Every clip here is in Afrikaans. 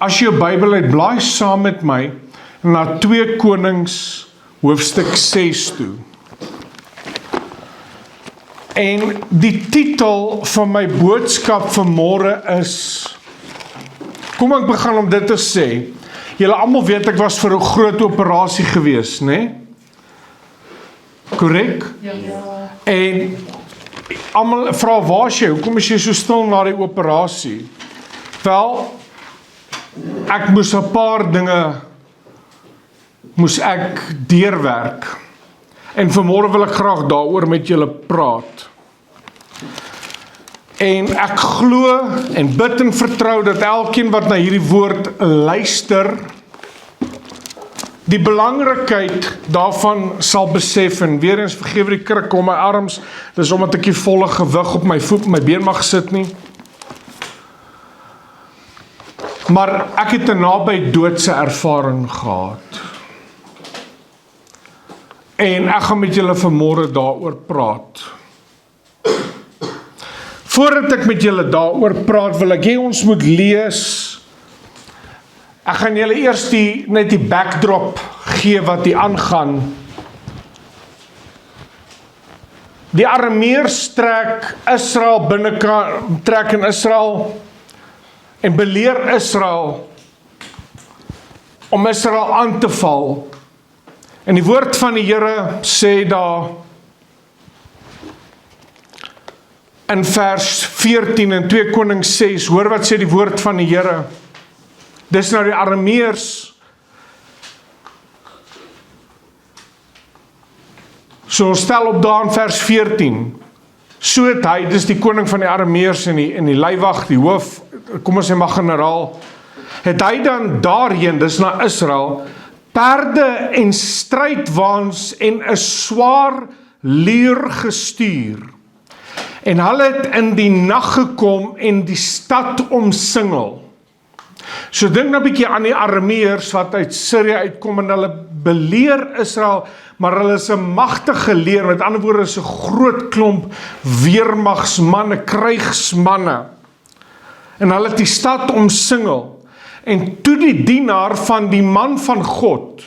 as jy jou Bybel uit, blaai saam met my na 2 Konings hoofstuk 6 toe. En die titel van my boodskap vanmôre is, kom ek begin om dit te sê, julle almal weet ek was vir 'n groot operasie gewees, né? Korrek? Ja. En almal vra, waar is jy? Hoekom is jy so stil na die operasie? Wel, ek moes 'n paar dinge deurwerk. En vanmôre wil ek graag daaroor met julle praat. En ek glo en bid en vertrou dat elkeen wat na hierdie woord luister, die belangrikheid daarvan sal besef. En weer eens vergewe die krik om my arms, dis omdat ek die volle gewig op my been mag sit nie. Maar ek het 'n naby doodse ervaring gehad. En ek gaan met julle vanmôre daaroor praat. Voordat ek met julle daaroor praat, wil ek hê ons moet lees. Ek gaan julle eers net die backdrop gee wat hier aangaan. Die Arameërs trek Israel trek in Israel en beleer Israel om Israel aan te val. En die woord van die Here sê daar in vers 14 in 2 Konings 6, hoor wat sê die woord van die Here. Dis nou die Arameërs. So ons stel op daar in vers 14. So het hy, dis die koning van die Arameërs en die leiwag, die hoof, kom ons sê maar generaal, het hy dan daarheen, dis na Israel, perde en strydwaans en 'n swaar leer gestuur. En hulle het in die nag gekom en die stad omsingel. So dink nou 'n bietjie aan die Arameërs wat uit Sirië uitkom en hulle beleer Israel, maar hulle is 'n magtige leer, met ander woorde is 'n groot klomp weermagsmanne, krygsmanne. En hulle het die stad omsingel. En toe die dienaar van die man van God,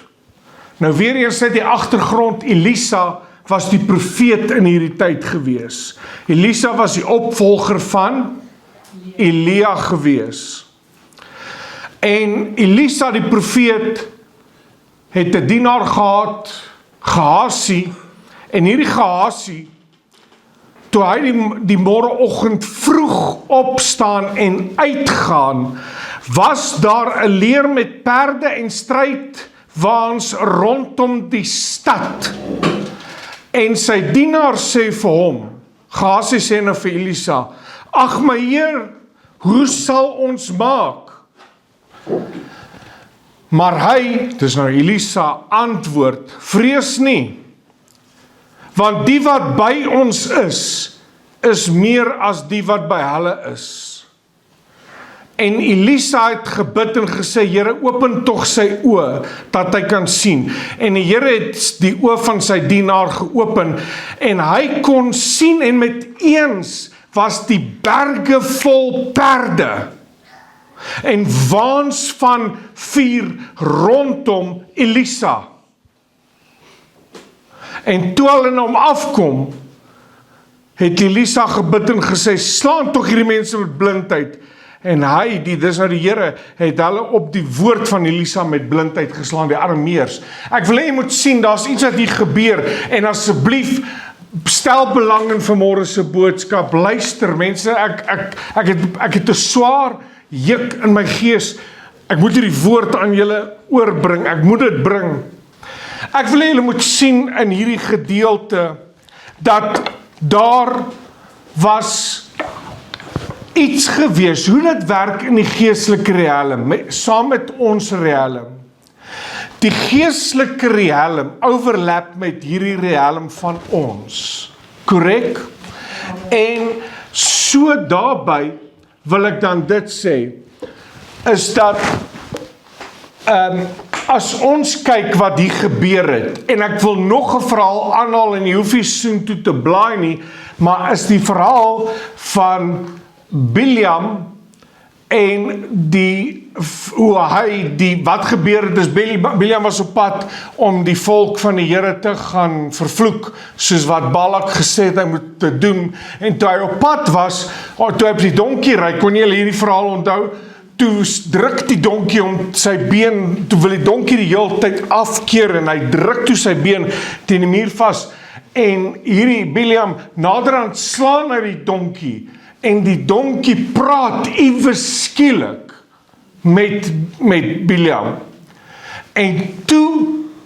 nou weer eens uit die agtergrond, Elisa was die profeet in hierdie tyd gewees. Elisa was die opvolger van Elia gewees. En Elisa die profeet het 'n dienaar gehad, Gehasie, en hierdie Gehasie, toe hy die môreoggend vroeg opstaan en uitgaan, was daar 'n leer met perde en strydwaans rondom die stad. En sy dienaar sê vir hom, Gehasie sê nou vir Elisa, ag my heer, hoe sal ons maak? Maar hy, dis nou Elisa, antwoord, vrees nie, want die wat by ons is meer as die wat by hulle is. En Elisa het gebid en gesê, Here, open tog sy oë, dat hy kan sien. En die Here het die oë van sy dienaar geopen, en hy kon sien, en met eens was die berge vol perde, en waans van vuur rondom Elisa. En toe hulle na hom afkom, het Elisa gebid en gesê, slaan tog hierdie mense met blindheid. En hy, dis nou die Here, het hulle op die woord van Elisa met blindheid geslaan, die Arameërs. Ek wil hê jy moet sien, daar's iets wat hier gebeur, en asseblief, stel belang in vanmôre se boodskap, luister mense, ek het 'n swaar juk in my gees, ek moet hierdie woord aan julle oorbring, ek moet dit bring. Ek wil hê julle moet sien in hierdie gedeelte, dat daar was iets gewees, hoe dit werk in die geestelike riekelm, saam met ons riekelm. Die geestelike riekelm overlap met hierdie riekelm van ons. Korrek? En so daarby wil ek dan dit sê, is dat as ons kyk wat hier gebeur het, en ek wil nog 'n verhaal aanhaal en jy hoef nie soontoe te blaai nie, maar is die verhaal van Biljam en die hoe hy wat gebeur het is, Biljam was op pad om die volk van die Here te gaan vervloek, soos wat Balak gesê het hy moet te doen, en toe hy op pad was, toe hy op die donkie ry, kon jy hierdie verhaal onthou, toe druk die donkie om sy been, toe wil die donkie die hele tyd afkeer, en hy druk toe sy been teen die muur vas, en hierdie Biljam naderhand slaan hy die donkie, en die donkie praat iewes skielik met Biljam. En toe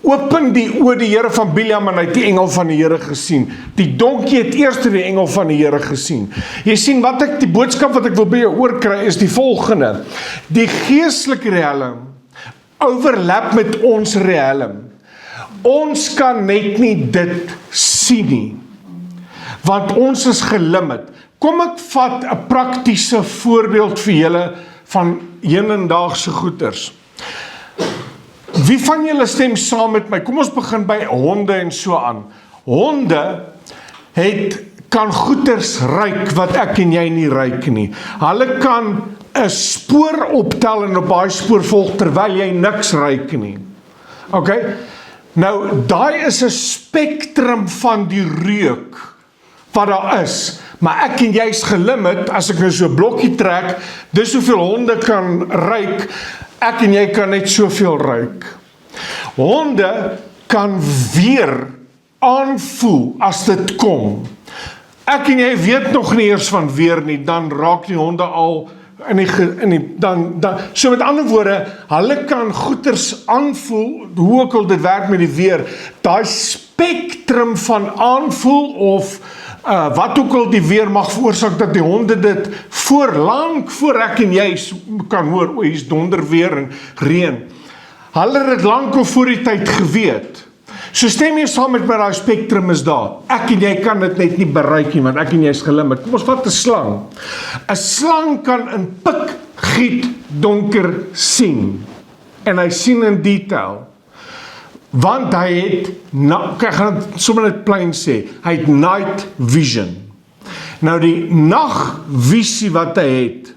open die oë die Here van Biljam en hy het die engel van die Here gesien. Die donkie het eers die engel van die Here gesien. Jy sien die boodskap wat ek wil by jou oorkry is die volgende. Die geestelike riem overlap met ons riem. Ons kan net nie dit sien nie. Want ons is gelimit. Kom ek vat 'n praktiese voorbeeld vir julle van hedendaagse goeders. Wie van julle stem saam met my? Kom ons begin by honde en so aan. Honde kan goeders ruik wat ek en jy nie ruik nie. Hulle kan 'n spoor optel en op daai spoor volg terwyl jy niks ruik nie. Okay? Nou, daai is 'n spektrum van die reuk wat daar is. Maar ek en jy is gelimit, as ek nou so 'n blokkie trek, dis hoeveel honde kan ruik, ek en jy kan net soveel ruik. Honde kan weer aanvoel as dit kom. Ek en jy weet nog nie eers van weer nie, dan raak die honde al so met ander woorde, hulle kan goeders aanvoel, hoe ook al dit werk met die weer, daai spektrum van aanvoel of wat ook al die weer mag veroorsaak dat die honde dit lank voor ek en jy kan hoor, hier's donderweer en reën. Hulle het dit lank al voor die tyd geweet. So stem jy saam met my, daai spektrum is daar. Ek en jy kan dit net nie bereik nie, want ek en jy is gelimit. Kom ons vat 'n slang. 'n Slang kan in pikgiet donker sien. En hy sien in detail. Want hy het, ek gaan het sommer net plain sê, hy het night vision. Nou die nagvisie wat hy het,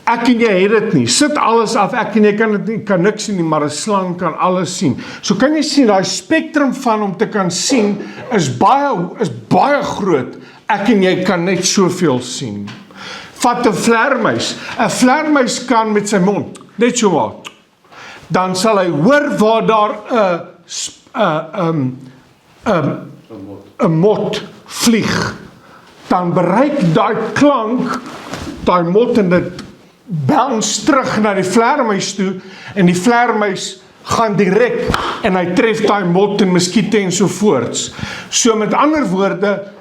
ek en jy het dit nie, sit alles af, ek en jy kan niks sien nie, maar 'n slang kan alles sien. So kan jy sien, die spektrum van om te kan sien, is baie groot, ek en jy kan net soveel sien. Vat 'n vleermuis kan met sy mond, net so maar, dan sal hy hoor waar daar 'n mot vlieg, dan bereik daai klank, daai mot en dit bounce terug na die vleermuis toe, en die vleermuis gaan direk, en hy tref daai mot en muskiete en so voorts. So met ander woorde,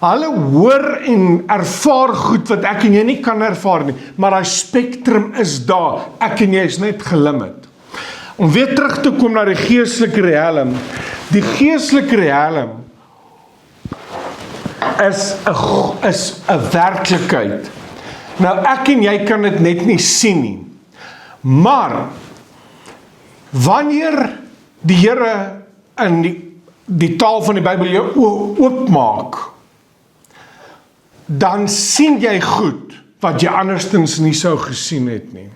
hulle hoor en ervaar goed wat ek en jy nie kan ervaar nie, maar daai spektrum is daar, ek en jy is net gelimit. Om weer terug te kom na die geestelike riem, die geestelike riem is 'n werklikheid. Nou ek en jy kan dit net nie sien nie, maar wanneer die Here in die taal van die Bybel jou oopmaak, dan sien jy goed wat jy andersins nie sou gesien het nie.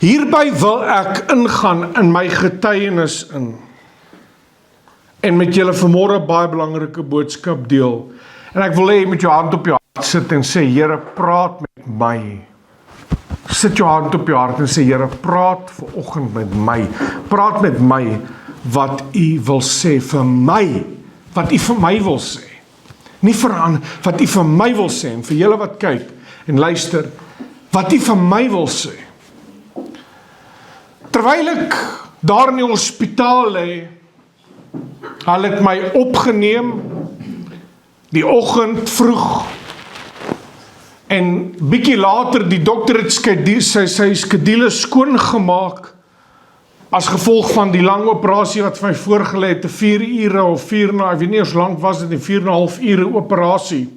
Hierby wil ek ingaan in my getuienis in, en met julle vanmôre baie belangrike boodskap deel, en ek wil hê jy met jou hand op jou hart sit en sê, Here, praat met my. Sit jou hand op jou hart en sê, Here, praat vanoggend met my. Praat met my wat u wil sê vir my, wat u vir my wil sê. Nie vir ander, wat u vir my wil sê, en vir julle wat kyk en luister, wat u vir my wil sê. Terwyl ek daar in die hospitaal lê, hulle het my opgeneem, die oggend vroeg, en bietjie later, die dokter het sy skedule skoongemaak, as gevolg van die lang operasie wat vir my voorgelê het, 4 ure of 4 na, ek weet nie hoe lank was dit, 4,5 ure operasie.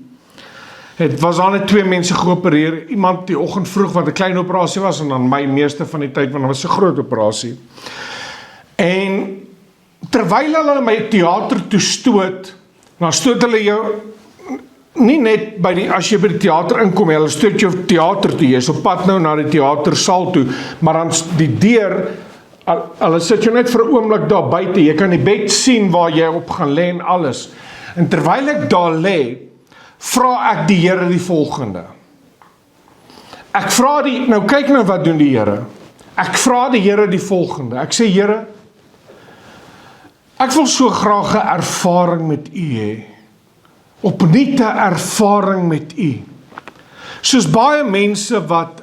Het was daar net 2 mense geopereer, iemand die oggend vroeg wat 'n klein operasie was, en dan my meeste van die tyd, want dit was 'n groot operasie. En terwyl hulle my teater toe stoot, dan stoot hulle jou nie net as jy by die teater inkom, hulle stuur jou teater toe, jy is op pad nou na die teatersaal toe, maar dan die deur, hulle sit jou net vir 'n oomblik daar buite, jy kan die bed sien waar jy op gaan lê en alles. En terwyl ek daar lê, vra ek die Here die volgende. Ek vra nou kyk nou wat doen die Here. Ek vra die Here die volgende. Ek sê, Here, ek wil so graag 'n ervaring met U hê. Opnuut 'n ervaring met U. Soos baie mense wat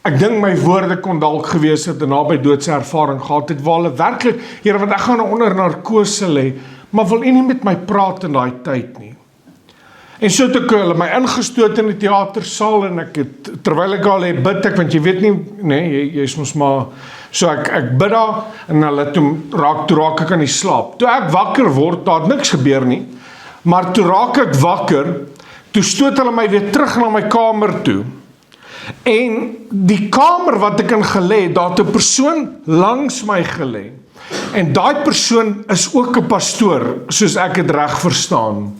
ek dink my woorde kon dalk gewees het en naby doodse ervaring gehad het, waar hulle werklik, Here, want ek gaan onder narkose lê, maar wil U nie met my praat in daai tyd nie. En so het ek hulle my ingestoot in die teatersaal en ek het, terwyl ek al lê bid ek, want jy weet nie, nee, jy is mos maar, so ek bid daar en hulle toe raak ek aan die slaap. Toe ek wakker word, daar het niks gebeur nie, maar toe raak ek wakker, toe stoot hulle my weer terug na my kamer toe. En die kamer wat ek in gelê, daar het 'n persoon langs my gelê. En daai persoon is ook 'n pastoor, soos ek het reg verstaan.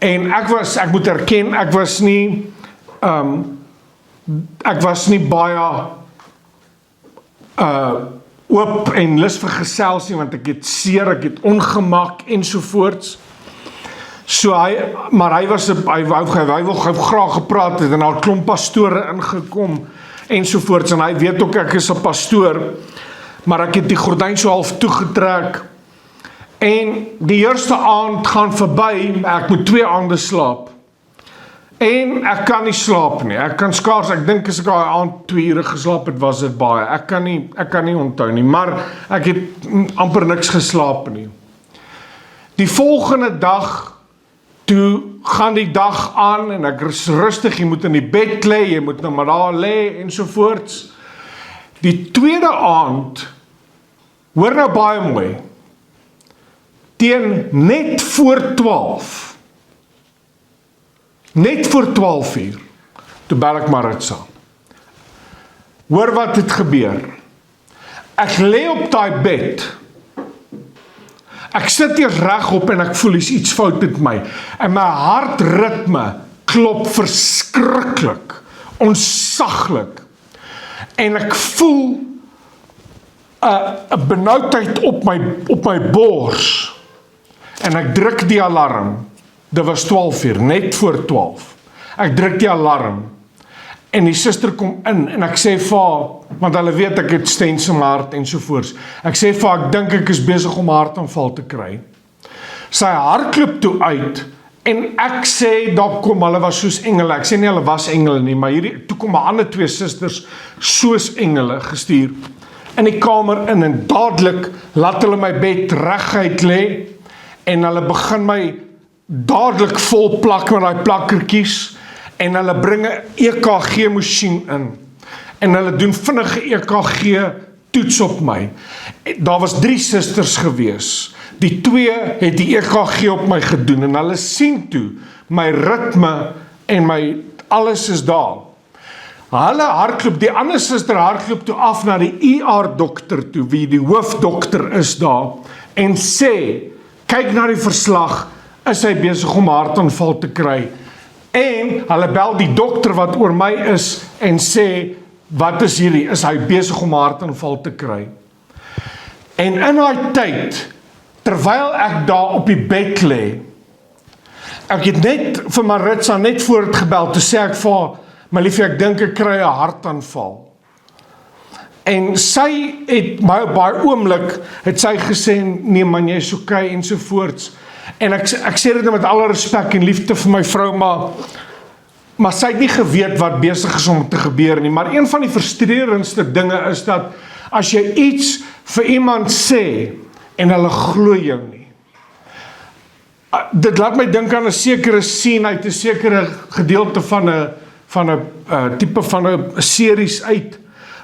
En ek moet erken, ek was nie baie oop en lus vir gesels nie, want ek het seer, ek het ongemak ensovoorts. So maar hy wil graag gepraat het en daar 'n klomp pastore ingekom ensovoorts en hy weet ook ek is 'n pastoor, maar ek het die gordyn so half toegetrek en die eerste aand gaan verby, ek moet 2 aande slaap en ek kan nie slaap nie, ek kan skaars, ek dink as ek daai aand 2 ure geslaap het, was dit baie, ek kan nie onthou nie, maar ek het amper niks geslaap nie. Die volgende dag, toe gaan die dag aan en ek is rustig, jy moet in die bed lê, jy moet nou maar daar lê ensovoorts. Die tweede aand, hoor nou baie mooi, teen net voor 12 uur, toe bel ek Maritza. Hoor wat het gebeur. Ek lê op daai bed, ek sit eers regop en ek voel iets fout met my. En my hartritme klop verskriklik, onsaglik. En ek voel 'n benoudheid op my bors. En ek druk die alarm. Dit was 12 uur, net voor 12. Ek druk die alarm. En die suster kom in en ek sê vir haar, want hulle weet ek het stens in my hart ensovoorts. Ek sê vir haar, ek dink ek is besig om 'n hartaanval te kry. Sy hardloop toe uit en ek sê, daar kom, hulle was soos engele. Ek sê nie hulle was engele nie, maar toe kom 'n ander 2 susters soos engele gestuur in die kamer in en dadelik laat hulle my bed reguit lê en hulle begin my dadelik vol plak met daai plakkertjies. En hulle bring 'n EKG-masjien in. En hulle doen vinnige EKG-toets op my. Daar was 3 susters gewees. Die 2 het die EKG op my gedoen. En hulle sien toe, my ritme en my, alles is daar. Hulle hardloop, die ander suster hardloop toe af na die ER-dokter toe, wie die hoofdokter is daar. En sê, kyk na die verslag, is hy besig om 'n hartaanval te kry. En hulle bel die dokter wat oor my is en sê, wat is hierdie? Is hy besig om 'n hartaanval te kry? En in daai tyd, terwyl ek daar op die bed lê, ek het net vir Maritza net voor het gebel, toe sê ek vir haar, my liefie, ek dink ek kry 'n hartaanval. En sy het, baie oomblik, het sy gesê, nee man, jy is okay, ensovoorts. En ek sê dit met alle respek en liefde vir my vrou, maar sy het nie geweet wat besig is om te gebeur nie. Maar een van die frustrerendste dinge is dat, as jy iets vir iemand sê, en hulle glo jou nie. Dit laat my dink aan 'n sekere scene uit 'n sekere gedeelte van 'n tipe van 'n series uit,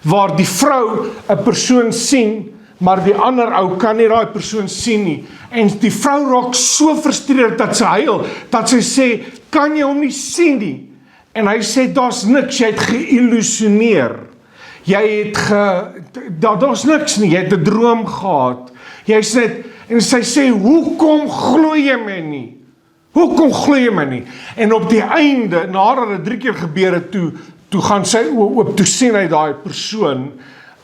waar die vrou 'n persoon sien, maar die ander ou kan nie daai persoon sien nie. En die vrou raak so frustreerd dat sy huil, dat sy sê, kan jy hom nie sien nie? En hy sê, daar's niks, jy het geïllusioneer. Jy het daar's niks nie, jy het 'n droom gehad. Jy's net, En sy sê, hoekom glo jy my nie? Hoekom glo jy my nie? En op die einde, nadat dit 3 keer gebeur het, toe gaan sy oop, toe sien hy daai persoon,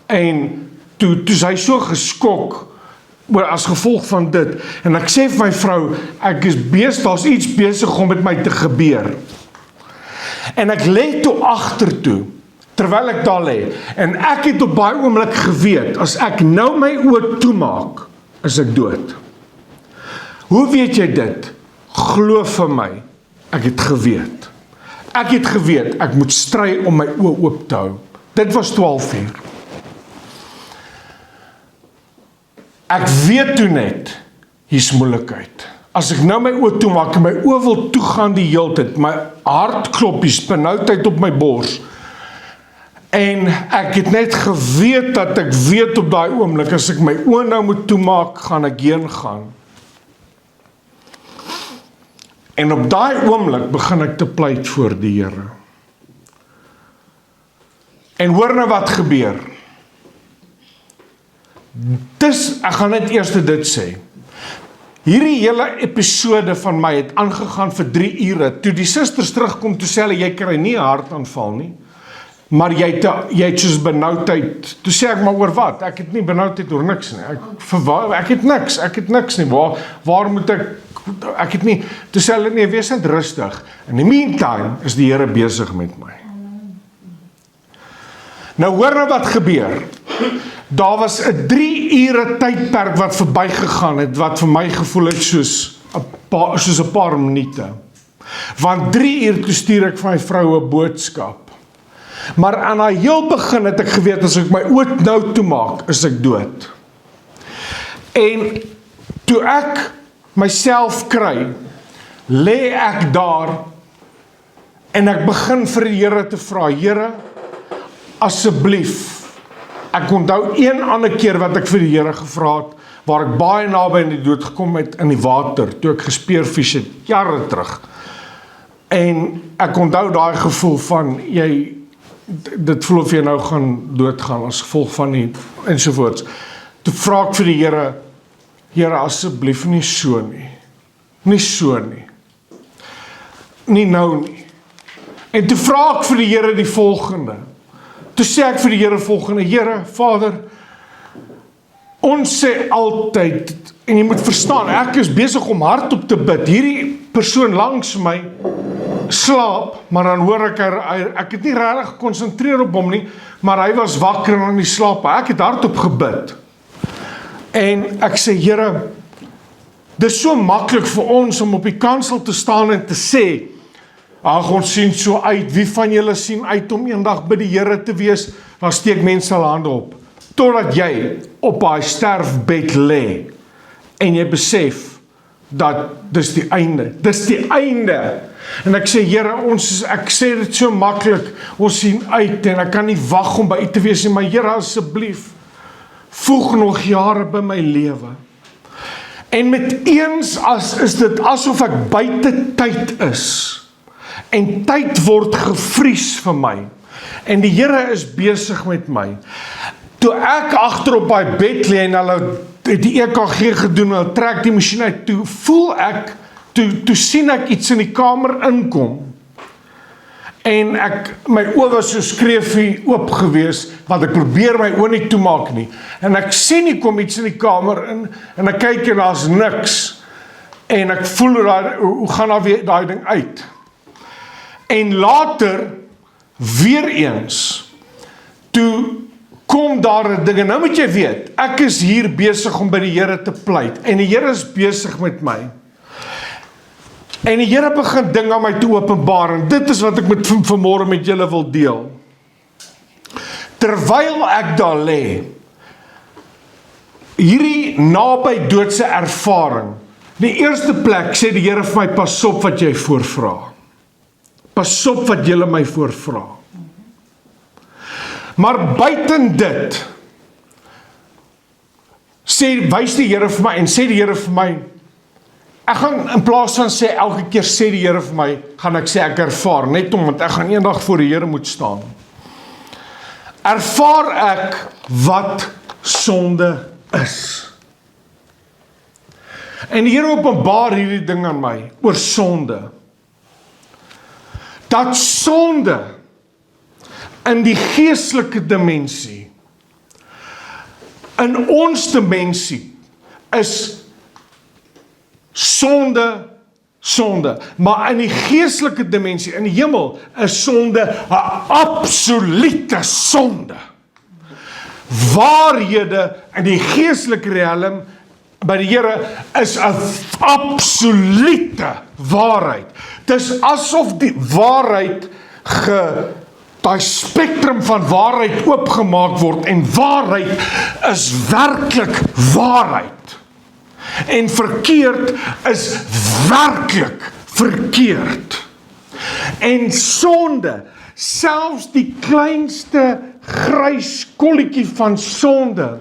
en toe is hy so geskok, as gevolg van dit, en ek sê vir my vrou, ek is daar's iets besig om met my te gebeur. En ek lê toe agtertoe, terwyl ek daar lê, en ek het op baie oomblik geweet, as ek nou my oë toemaak, is ek dood. Hoe weet jy dit? Glo vir my, ek het geweet. Ek het geweet, ek moet stry om my oë oop te hou. Dit was 12 uur. Ek weet toe net, hier's moeilikheid. As ek nou my oë toemaak en my oë wil toegaan die heeltyd, my hartkloppies, benoudheid op my bors, en ek het net geweet dat ek weet op daai oomblik, as ek my oë nou moet toemaak, gaan ek heen gaan. En op daai oomblik begin ek te pleit voor die Here. En hoor nou wat gebeur. Ek gaan net eers dit sê. Hierdie hele episode van my het aangegaan vir 3 ure. Toe die susters terugkom, toe sê hulle, jy kry nie 'n hartaanval nie, maar jy het soos benoudheid. Toe sê ek, maar oor wat? Ek het nie benoudheid oor niks nie. Ek het niks nie. Waar moet ek het nie, toe sê hulle, nee, wees net rustig. In die meantime is die Here besig met my. Nou hoor nou wat gebeur. Daar was 'n 3 ure tydperk wat verbygegaan het, wat vir my gevoel het soos 'n paar minute. Want 3 uur toe stuur ek vir my vrou 'n boodskap. Maar aan haar heel begin het ek geweet, as ek my oë nou toemaak, is ek dood. En toe ek myself kry, lê ek daar, en ek begin vir die Here te vra, Here, asseblief, ek onthou een ander keer wat ek vir die Here gevra het, waar ek baie naby in die dood gekom het in die water, toe ek gespeervis het, jare terug. En ek onthou daai gevoel van, dit voel of jy nou gaan doodgaan, as gevolg van die, ensovoorts. Toe vra ek vir die Here, Here, asseblief nie so nie. Nie so nie. Nie nou nie. En toe vra ek vir die Here die volgende. Toe sê ek vir die Here volgende, Here, Vader, ons sê altyd, en jy moet verstaan, ek is besig om hardop te bid, hierdie persoon langs my slaap, maar dan hoor ek het nie regtig gekonsentreer op hom nie, maar hy was wakker en in die slaap, ek het hardop gebid. En ek sê, Here, dit is so maklik vir ons om op die kansel te staan en te sê, ag, ons sien so uit, wie van julle sien uit om eendag by die Here te wees, dan steek mense hulle hande op, totdat jy op daai sterfbed lê, en jy besef, dat dis die einde, en ek sê, Here, ek sê dit so maklik, ons sien uit, en ek kan nie wag om by u te wees nie, maar Here, asseblief, voeg nog jare by my lewe. En met eens is dit asof ek buite tyd is, en tyd word gevries vir my, en die Here is besig met my. Toe ek agter op daai bed lê, en hulle het die EKG gedoen, hulle trek die masjien uit, toe voel ek, toe sien ek iets in die kamer inkom, en my oë was so skreefie oop gewees, want ek probeer my oë nie toemaak nie, en ek sien nie kom iets in die kamer in, en ek kyk en daar's niks, en ek voel hoe gaan daar weer daai ding uit. En later, weer eens, toe kom daar 'n ding, en nou moet jy weet, ek is hier besig om by die Here te pleit, en die Here is besig met my. En die Here begin dinge aan my toe openbaar, en dit is wat ek vanmôre met julle wil deel. Terwyl ek daar lê, hierdie naby doodse ervaring, die eerste plek sê die Here vir my, pas op wat jy voorvra. Pas op wat julle my voorvra. Maar buiten dit, wys die Here vir my, en sê die Here vir my, ek gaan in plaas van sê, elke keer sê die Here vir my, gaan ek sê ek ervaar, net omdat ek gaan eendag voor die Here moet staan. Ervaar ek wat sonde is. En die Here openbaar hierdie ding aan my, oor sonde. Dat sonde, in die geestelike dimensie, in ons dimensie, is sonde, maar in die geestelike dimensie, in die hemel, is sonde 'n absolute sonde. Waarhede in die geestelike riem by die Here is 'n absolute waarheid. Dis asof die waarheid daai spektrum van waarheid oopgemaak word, en waarheid is werklik waarheid. En verkeerd is werklik verkeerd. En sonde, selfs die kleinste grys kolletjie van sonde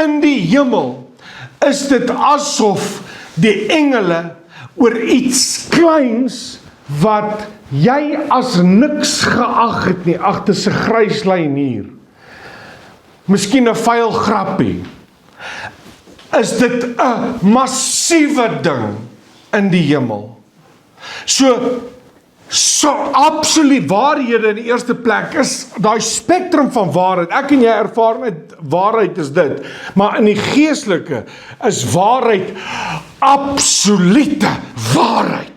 in die hemel, is dit asof die engele oor iets kleins wat jy as niks geag het nie, ag, dis 'n grys lyn hier, miskien 'n vuil grappie, is dit 'n massiewe ding in die hemel. So absoluut waarhede in die eerste plek is daai spektrum van waarheid. Ek en jy ervaar met waarheid is dit, maar in die geestelike is waarheid absolute waarheid.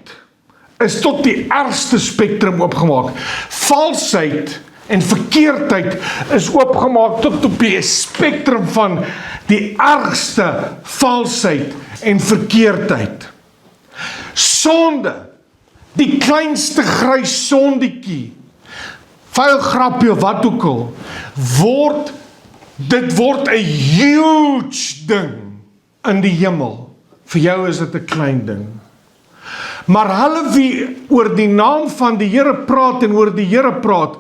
Is tot die ergste spektrum oopgemaak. Valsheid en verkeerdheid is oopgemaak tot op die spektrum van die ergste valsheid en verkeerdheid. Sonde, die kleinste grys sondetjie, vuil grappie of wat ook al, word 'n huge ding in die hemel. Vir jou is dit 'n klein ding. Maar hulle wie oor die naam van die Here praat en oor die Here praat,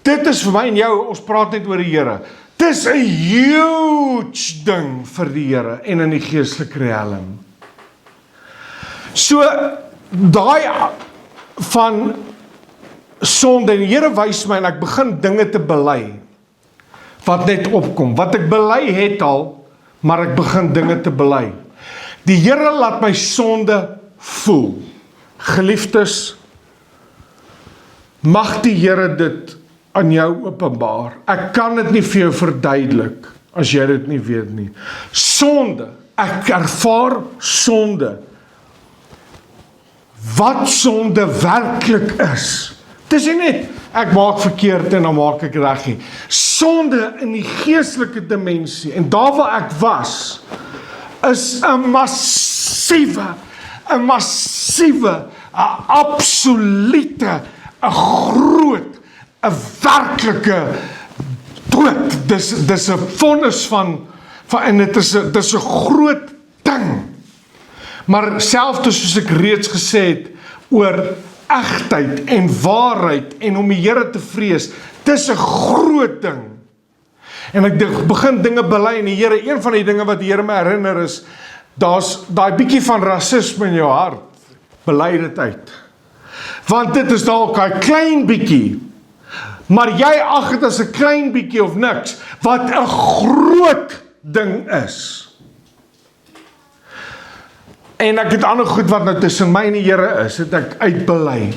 dit is vir my en jou, ons praat net oor die Here. Dis 'n huge ding vir die Here en in die geestelike riem. So, daai van sonde, en die Here wys my en ek begin dinge te bely, wat net opkom, wat ek bely het al, maar ek begin dinge te bely. Die Here laat my sonde voel. Geliefdes, mag die Here dit aan jou openbaar. Ek kan dit nie vir jou verduidelik, as jy dit nie weet nie. Sonde, ek ervaar sonde. Wat sonde werklik is. Dis nie net, ek maak verkeerd en dan maak ek reg nie. Sonde in die geestelike dimensie, en daar waar ek was, is 'n massiewe, 'n absolute, 'n groot, 'n werklike dood. Dis 'n vonnis van en dit is 'n groot ding. Maar selfs soos ek reeds gesê het, oor egtheid en waarheid en om die Here te vrees, dis 'n groot ding. En ek begin dinge bely en die Here, een van die dinge wat die Here my herinner is, daar's daai bietjie van rasisme in jou hart, bely dit uit. Want dit is dalk daai klein bietjie, maar jy ag dit as 'n klein bietjie of niks, wat 'n groot ding is. En ek het ander goed wat nou tussen my en die Here is, het ek uitbely.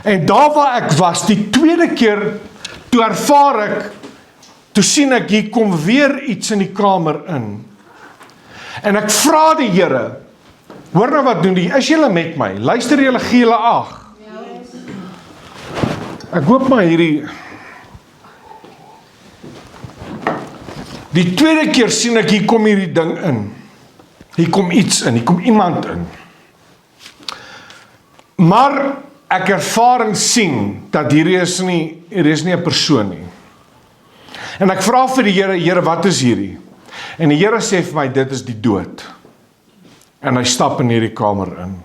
En daar waar ek was, die tweede keer, toe ervaar ek, toe sien ek, hier kom weer iets in die kamer in. En ek vra die Here, hoor nou wat doen die, is julle met my? Luister julle, gee julle ag. Ek hoop maar hierdie, die tweede keer sien ek, hier kom hierdie ding in. Hier kom iets in, hier kom iemand in. Maar ek ervaar en sien, dat hier is nie 'n persoon nie. En ek vra vir die Here, Here, wat is hierdie? En die Here sê vir my, dit is die dood. En hy stap in hierdie kamer in.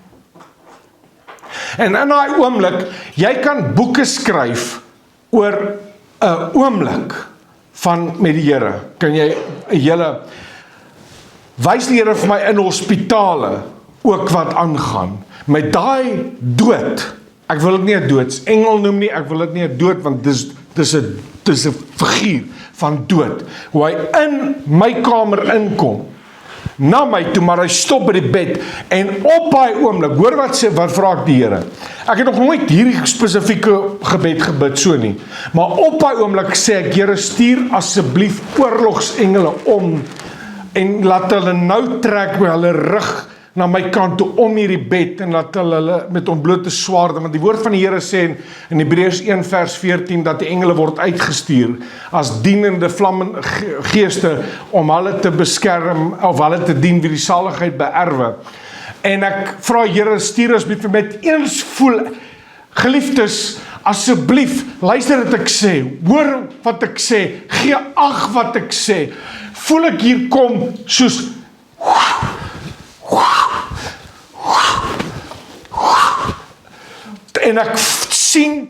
En in daai oomblik, jy kan boeke skryf oor 'n oomblik met die Here. Kan jy 'n hele, wys die Here vir my in hospitale ook wat aangaan. Met daai dood, ek wil dit nie 'n doodsengel noem nie, ek wil dit nie 'n dood, want dis 'n figuur van dood. Hoe hy in my kamer inkom, na my toe, maar hy stop by die bed, en op daai oomblik, hoor wat vra ek die Here? Ek het nog nooit hierdie spesifieke gebed gebid so nie, maar op daai oomblik sê ek, Here, stuur asseblief oorlogsengele om, en laat hulle nou trek by hulle rug na my kant toe om hierdie bed, en laat hulle met ontblote swaarde, want die woord van die Here sê in Hebreërs 1 vers 14, dat die engele word uitgestuur, as dienende vlammende geeste, om hulle te beskerm, of hulle te dien wie die saligheid beerwe. En ek vra, Here, stuur asseblief met eens voel, geliefdes, asseblief, luister wat ek sê, hoor wat ek sê, gee ag wat ek sê, voel ek hier kom, soos, en ek sien,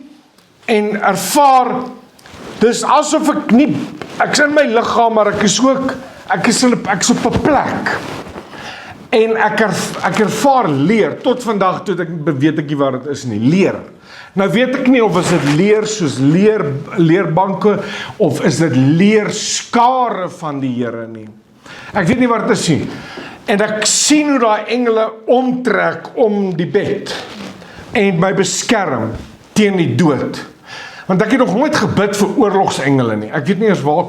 en ervaar, dis asof ek nie, ek is in my liggaam, maar ek is ook, ek is op 'n plek, en ek ervaar leer, tot vandag toe ek weet ek nie waar dit is nie, leer. Nou weet ek nie of is dit leer soos leerbanke, of is dit leerskare van die Here nie. Ek weet nie waar dit is nie. En ek sien hoe daai engele omtrek om die bed, en my beskerm teen die dood. Want ek het nog nooit gebid vir oorlogsengele nie. Ek weet nie eens waar,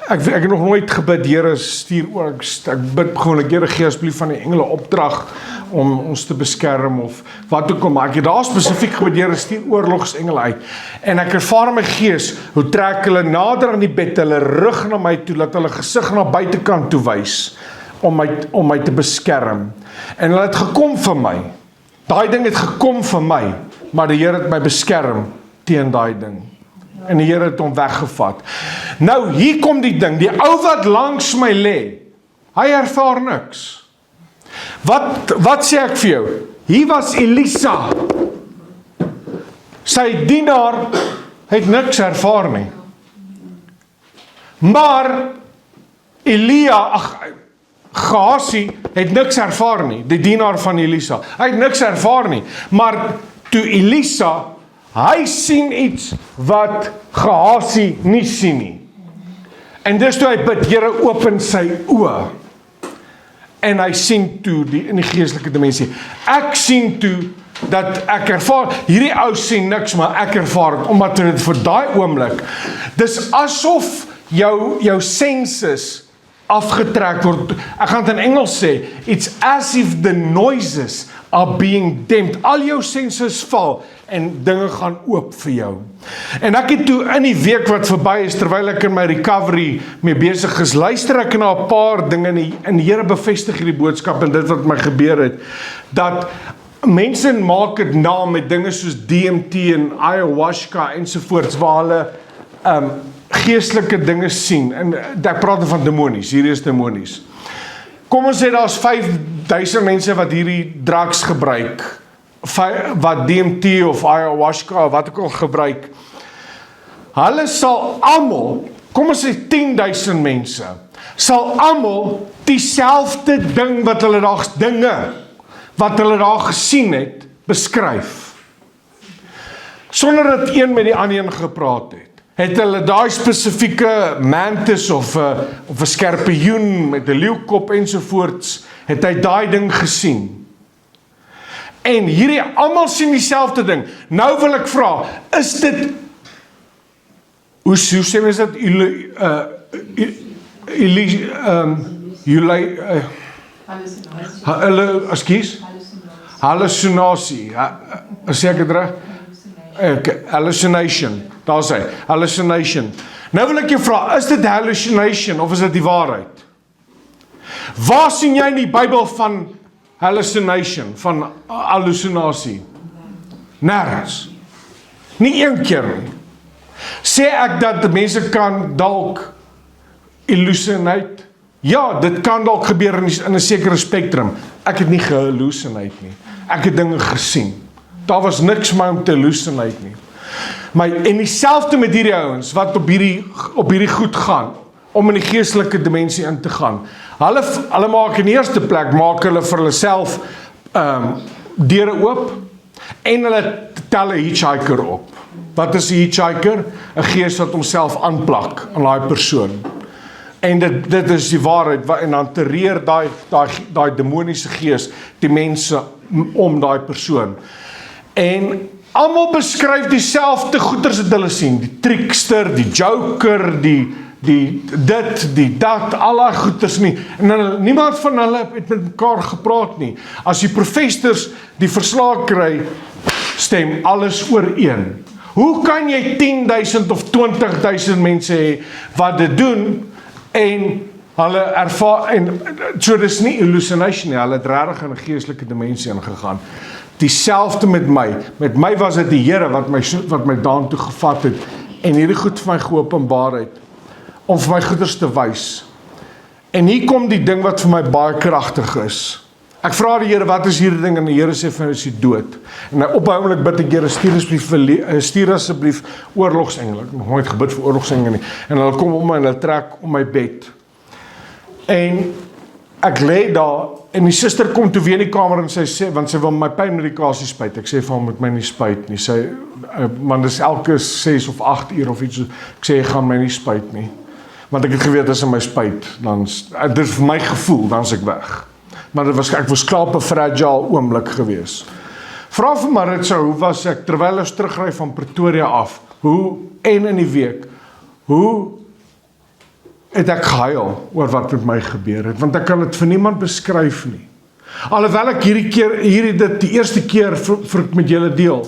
ek het nog nooit gebid, Here, stuur oor, ek bid gewoon, Here, gee asseblief van die engele opdrag om ons te beskerm, of wat ook al, maar ek het daar spesifiek gebid, Here, stuur oorlogsengele uit, en ek ervaar in my gees, hoe trek hulle nader aan die bed, hulle rug na my toe, laat hulle gesig na buitekant toe wys, om my te beskerm, en hulle het gekom vir my, daai ding het gekom vir my, maar die Here het my beskerm teen daai ding, en die Here het hom weggevat. Nou, hier kom die ding, die ou wat langs my lê, hy ervaar niks. Wat sê ek vir jou? Hier was Elisa, sy dienaar het niks ervaar nie. Maar Gehazi het niks ervaar nie, die dienaar van Elisa. Hy het niks ervaar nie, maar toe Elisa, hy sien iets wat Gehazi nie sien nie. En dis toe hy bid, Here, open sy oë. En hy sien toe in die geestelike dimensie. Ek sien toe dat ek ervaar, hierdie ou sien niks, maar ek ervaar het, omdat dit vir daai oomblik, dis asof jou senses afgetrek word. Ek gaan dit in Engels sê, it's as if the noises are being dimmed. Al jou senses val, en dinge gaan oop vir jou. En ek het toe in die week wat verby is, terwyl ek in my recovery mee besig is, luister ek na 'n paar dinge, en die Here bevestig hierdie boodskap, en dit wat my gebeur het, dat mense maak dit na met dinge soos DMT en ayahuasca ensovoorts, waar hulle geestelike dinge sien, en ek praat van demonies, hier is demonies. Kom ons sê, daar's 5000 mense wat hierdie drugs gebruik, wat DMT of ayahuasca of wat ook al gebruik, hulle sal almal, kom ons sê 10.000 mense, sal almal dieselfde ding wat hulle daar gesien het, beskryf. Sonder dat een met die ander een gepraat het hulle daai spesifieke mantis of 'n skorpioen met 'n leeukop ensovoorts, het hy daai ding gesien. En hierdie almal sien dieselfde ding. Nou wil ek vra, is dit, hoe sê mens dit, hallucinasie, sê ek dit reg? Hallucination, daar sê, hallucination. Nou wil ek jou vra, is dit hallucination of is dit die waarheid? Waar sien jy in die Bybel van hallucination, van hallucinasie? Nergens. Nie een keer nie. Sê ek dat mense kan dalk hallucinate? Ja, dit kan dalk gebeur in 'n sekere spektrum. Ek het nie gehallucinate nie. Ek het dinge gesien. Daar was niks my om te hallucinate nie. Maar en dieselfde met hierdie ouens wat op hierdie goed gaan, om in die geestelike dimensie in te gaan. Hulle maak in die eerste plek, maak hulle vir hulle self deure oop, en hulle tel 'n hitchhiker op. Wat is 'n hitchhiker? 'n gees wat homself aanplak aan daai persoon. En dit is die waarheid, en dan terreer daai demoniese gees die mense om daai persoon. En almal beskryf dieselfde goeders wat hulle sien, die trickster, die joker, die dit, die dat, al daai goeders nie. En niemand van hulle het met mekaar gepraat nie. As die professors die verslag kry, stem alles ooreen. Hoe kan jy 10.000 of 20.000 mense hê wat dit doen, en hulle ervaar, en so dis nie hallucination nie, hulle het regtig in 'n geestelike dimensie ingegaan. Dieselfde met my was dit die Here wat my daartoe gevat het, en hierdie goed vir my geopenbaar het, om vir my goeders te wys. En hier kom die ding wat vir my baie kragtig is. Ek vra die Here, wat is hierdie ding? En die Here sê vir my, is die dood. En op 'n oomblik bid ek, Here, stuur asseblief oorlogsengele. Ek het nog nooit gebid vir oorlogsengele nie. En hulle kom om my en hulle trek om my bed. En ek lê daar, en die suster kom toe weer in die kamer en sy sê, want sy wil my pynmedikasie spuit. Ek sê vir hom, moet my nie spuit nie. Sy, man, dis elke 6 of 8 uur of iets. Ek sê, jy gaan my nie spuit nie. Want ek het geweet, as hy my spuit, dan, dit is vir my gevoel, dan is ek weg. Maar ek was klaar op 'n fragile oomblik gewees. Vra vir Maritza, hoe was ek, terwyl ons terugry van Pretoria af, en in die week, hoe het ek gehuil oor wat met my gebeur het, want ek kan dit vir niemand beskryf nie. Alhoewel ek dit die eerste keer vir met julle deel,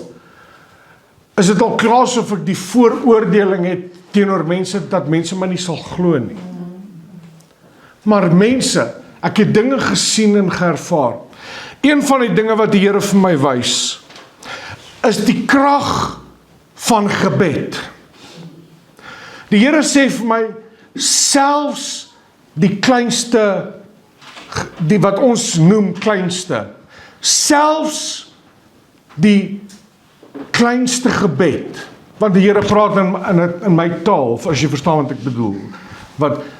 is dit al klaar of ek die vooroordeling het teenoor mense, dat mense my nie sal glo nie. Maar mense, ek het dinge gesien en geervaar. Een van die dinge wat die Here vir my wys, is die krag van gebed. Die Here sê vir my, selfs die kleinste, die wat ons noem kleinste, selfs die kleinste gebed, want die Here praat in my taal, as jy verstaan wat ek bedoel,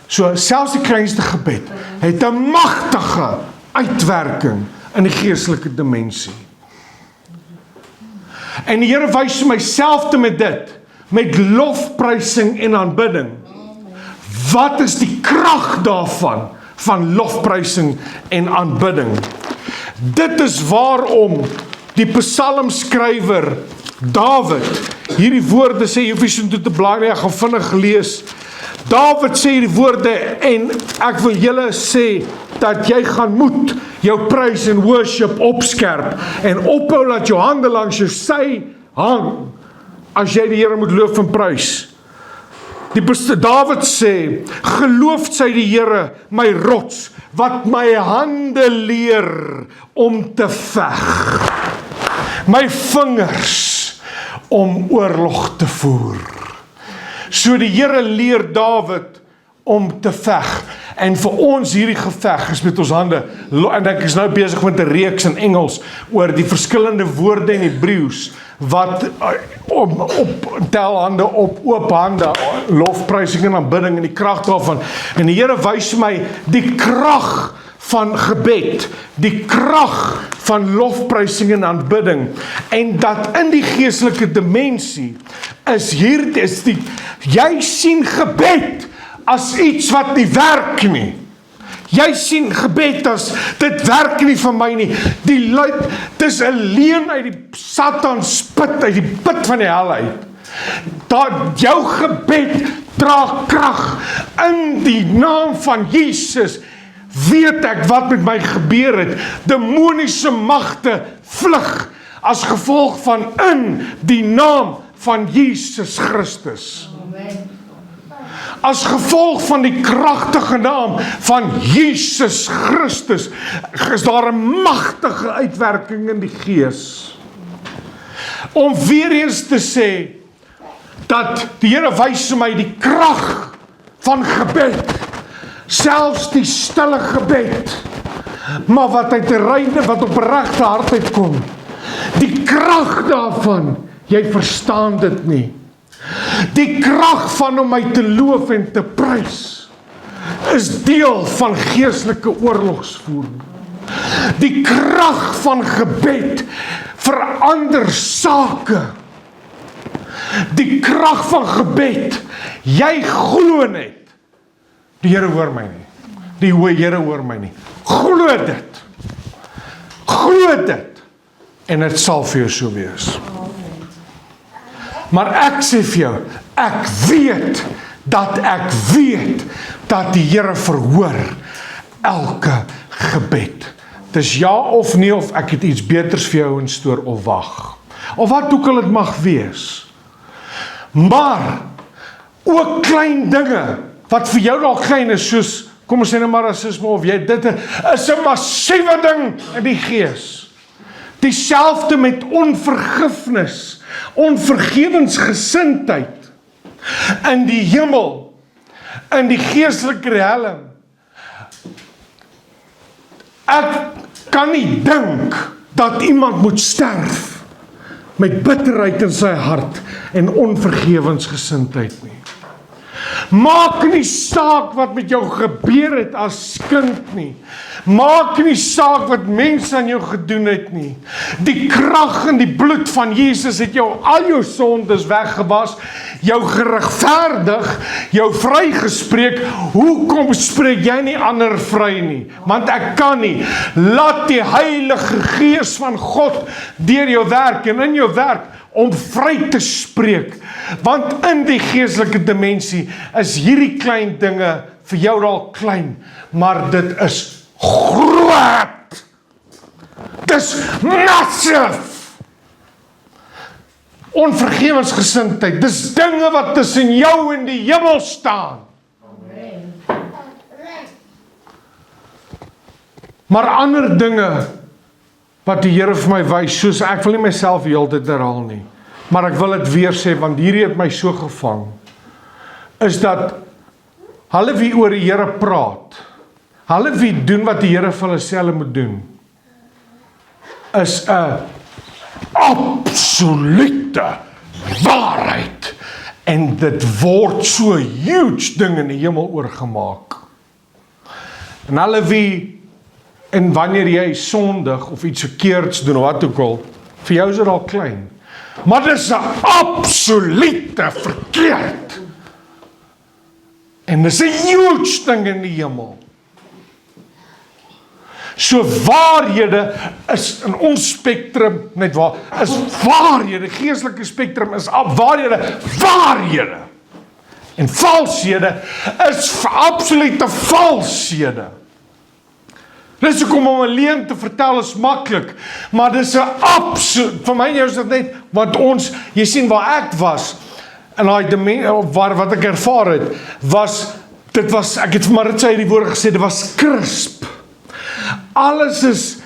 so selfs die kleinste gebed, het 'n magtige uitwerking in die geestelike dimensie. En die Here wys myself te met dit, met lofprysing en aanbidding. Wat is die krag daarvan, van lofprysing en aanbidding? Dit is waarom die psalmskrywer Dawid hierdie woorde sê, jy hoef nie so toe te blaai nie, ek gaan vinnig lees. Dawid sê die woorde, en ek wil julle sê, dat jy gaan moet jou prys en worship opskerp, en ophou dat jou hande langs jou sy hang, as jy die Here moet loof en prys. Dawid sê, geloof sy die Here, my rots, wat my hande leer om te veg, my vingers om oorlog te voer. So die Here leer Dawid om te veg, en vir ons hierdie geveg is met ons hande, en ek is nou besig met 'n reeks in Engels, oor die verskillende woorde in Hebreëus, wat tel hande op, oop hande, lofprysing en aanbidding, en die krag daarvan, en die Here wys my die krag van gebed, die krag van lofprysing en aanbidding, en dat in die geestelike dimensie, jy sien gebed, as iets wat nie werk nie. Jy sien gebed as, dit werk nie vir my nie. Dis 'n leuen uit die Satan spit, uit die put van die hel uit. Jou gebed dra krag. In die naam van Jesus weet ek wat met my gebeur het. Demoniese magte vlug as gevolg van in die naam van Jesus Christus. Amen. As gevolg van die kragtige naam van Jesus Christus, is daar 'n magtige uitwerking in die gees. Om weer eens te sê, dat die Here wys my die krag van gebed, selfs die stille gebed, maar wat uit 'n reine, wat op 'n regte hart uitkom, die krag daarvan, jy verstaan dit nie. Die krag van om my te loof en te prys is deel van geestelike oorlogsvoering. Die krag van gebed verander sake. Die krag van gebed, jy glo net Die Here hoor my nie. Die Here hoor my nie. Glo dit. Glo dit. En dit sal vir jou so wees. Maar ek sê vir jou, ek weet dat die Here verhoor elke gebed. Dis ja of nee, of ek het iets beters vir jou instoor of wag. Of wat ook al dit mag wees. Maar ook klein dinge wat vir jou dalk klein is, soos kom ons sê nou maar rasisme of jy dit is 'n massiewe ding in die gees. Dieselfde met onvergifnis, onvergewensgesindheid in die hemel, in die geestelike riem. Ek kan nie dink dat iemand moet sterf met bitterheid in sy hart en onvergewensgesindheid nie. Maak nie saak wat met jou gebeur het as kind nie. Maak nie saak wat mense aan jou gedoen het nie. Die krag in die bloed van Jesus het jou al jou sondes weggewas, jou geregverdig, jou vrygespreek. Hoekom spreek jy nie ander vry nie? Want ek kan nie. Laat die Heilige Gees van God deur jou werk en in jou werk om vry te spreek. Want in die geestelike dimensie is hierdie klein dinge vir jou dalk klein, maar dit is groot. Dis massive. Onvergewensgesindheid, dis dinge wat tussen jou en die hemel staan. Maar ander dinge wat die Here vir my wys, soos ek wil nie myself heeltyd herhaal nie, maar ek wil dit weer sê, want hierdie het my so gevang, is dat hulle wie oor die Here praat, hulle wie doen wat die Here vir hulle sê hulle moet doen, is 'n absolute waarheid, en dit word so huge ding in die hemel oorgemaak. En hulle wie, en wanneer jy sondig of iets verkeerds doen, of wat ook al, vir jou is dit al klein. Maar dit is 'n absolute verkeerd. En dit is 'n huge ding in die hemel. So waarhede is in ons spektrum, net waar, is waarhede, geestelike spektrum is waarhede. En valshede is absolute valshede. Dis hoekom om 'n leuen te vertel is maklik, maar dis 'n absoluut, vir my is dit net, want ons, jy sien waar ek was, en wat ek ervaar het, dit was, ek het vir Maritza hierdie woorde gesê, dit was crisp. Alles is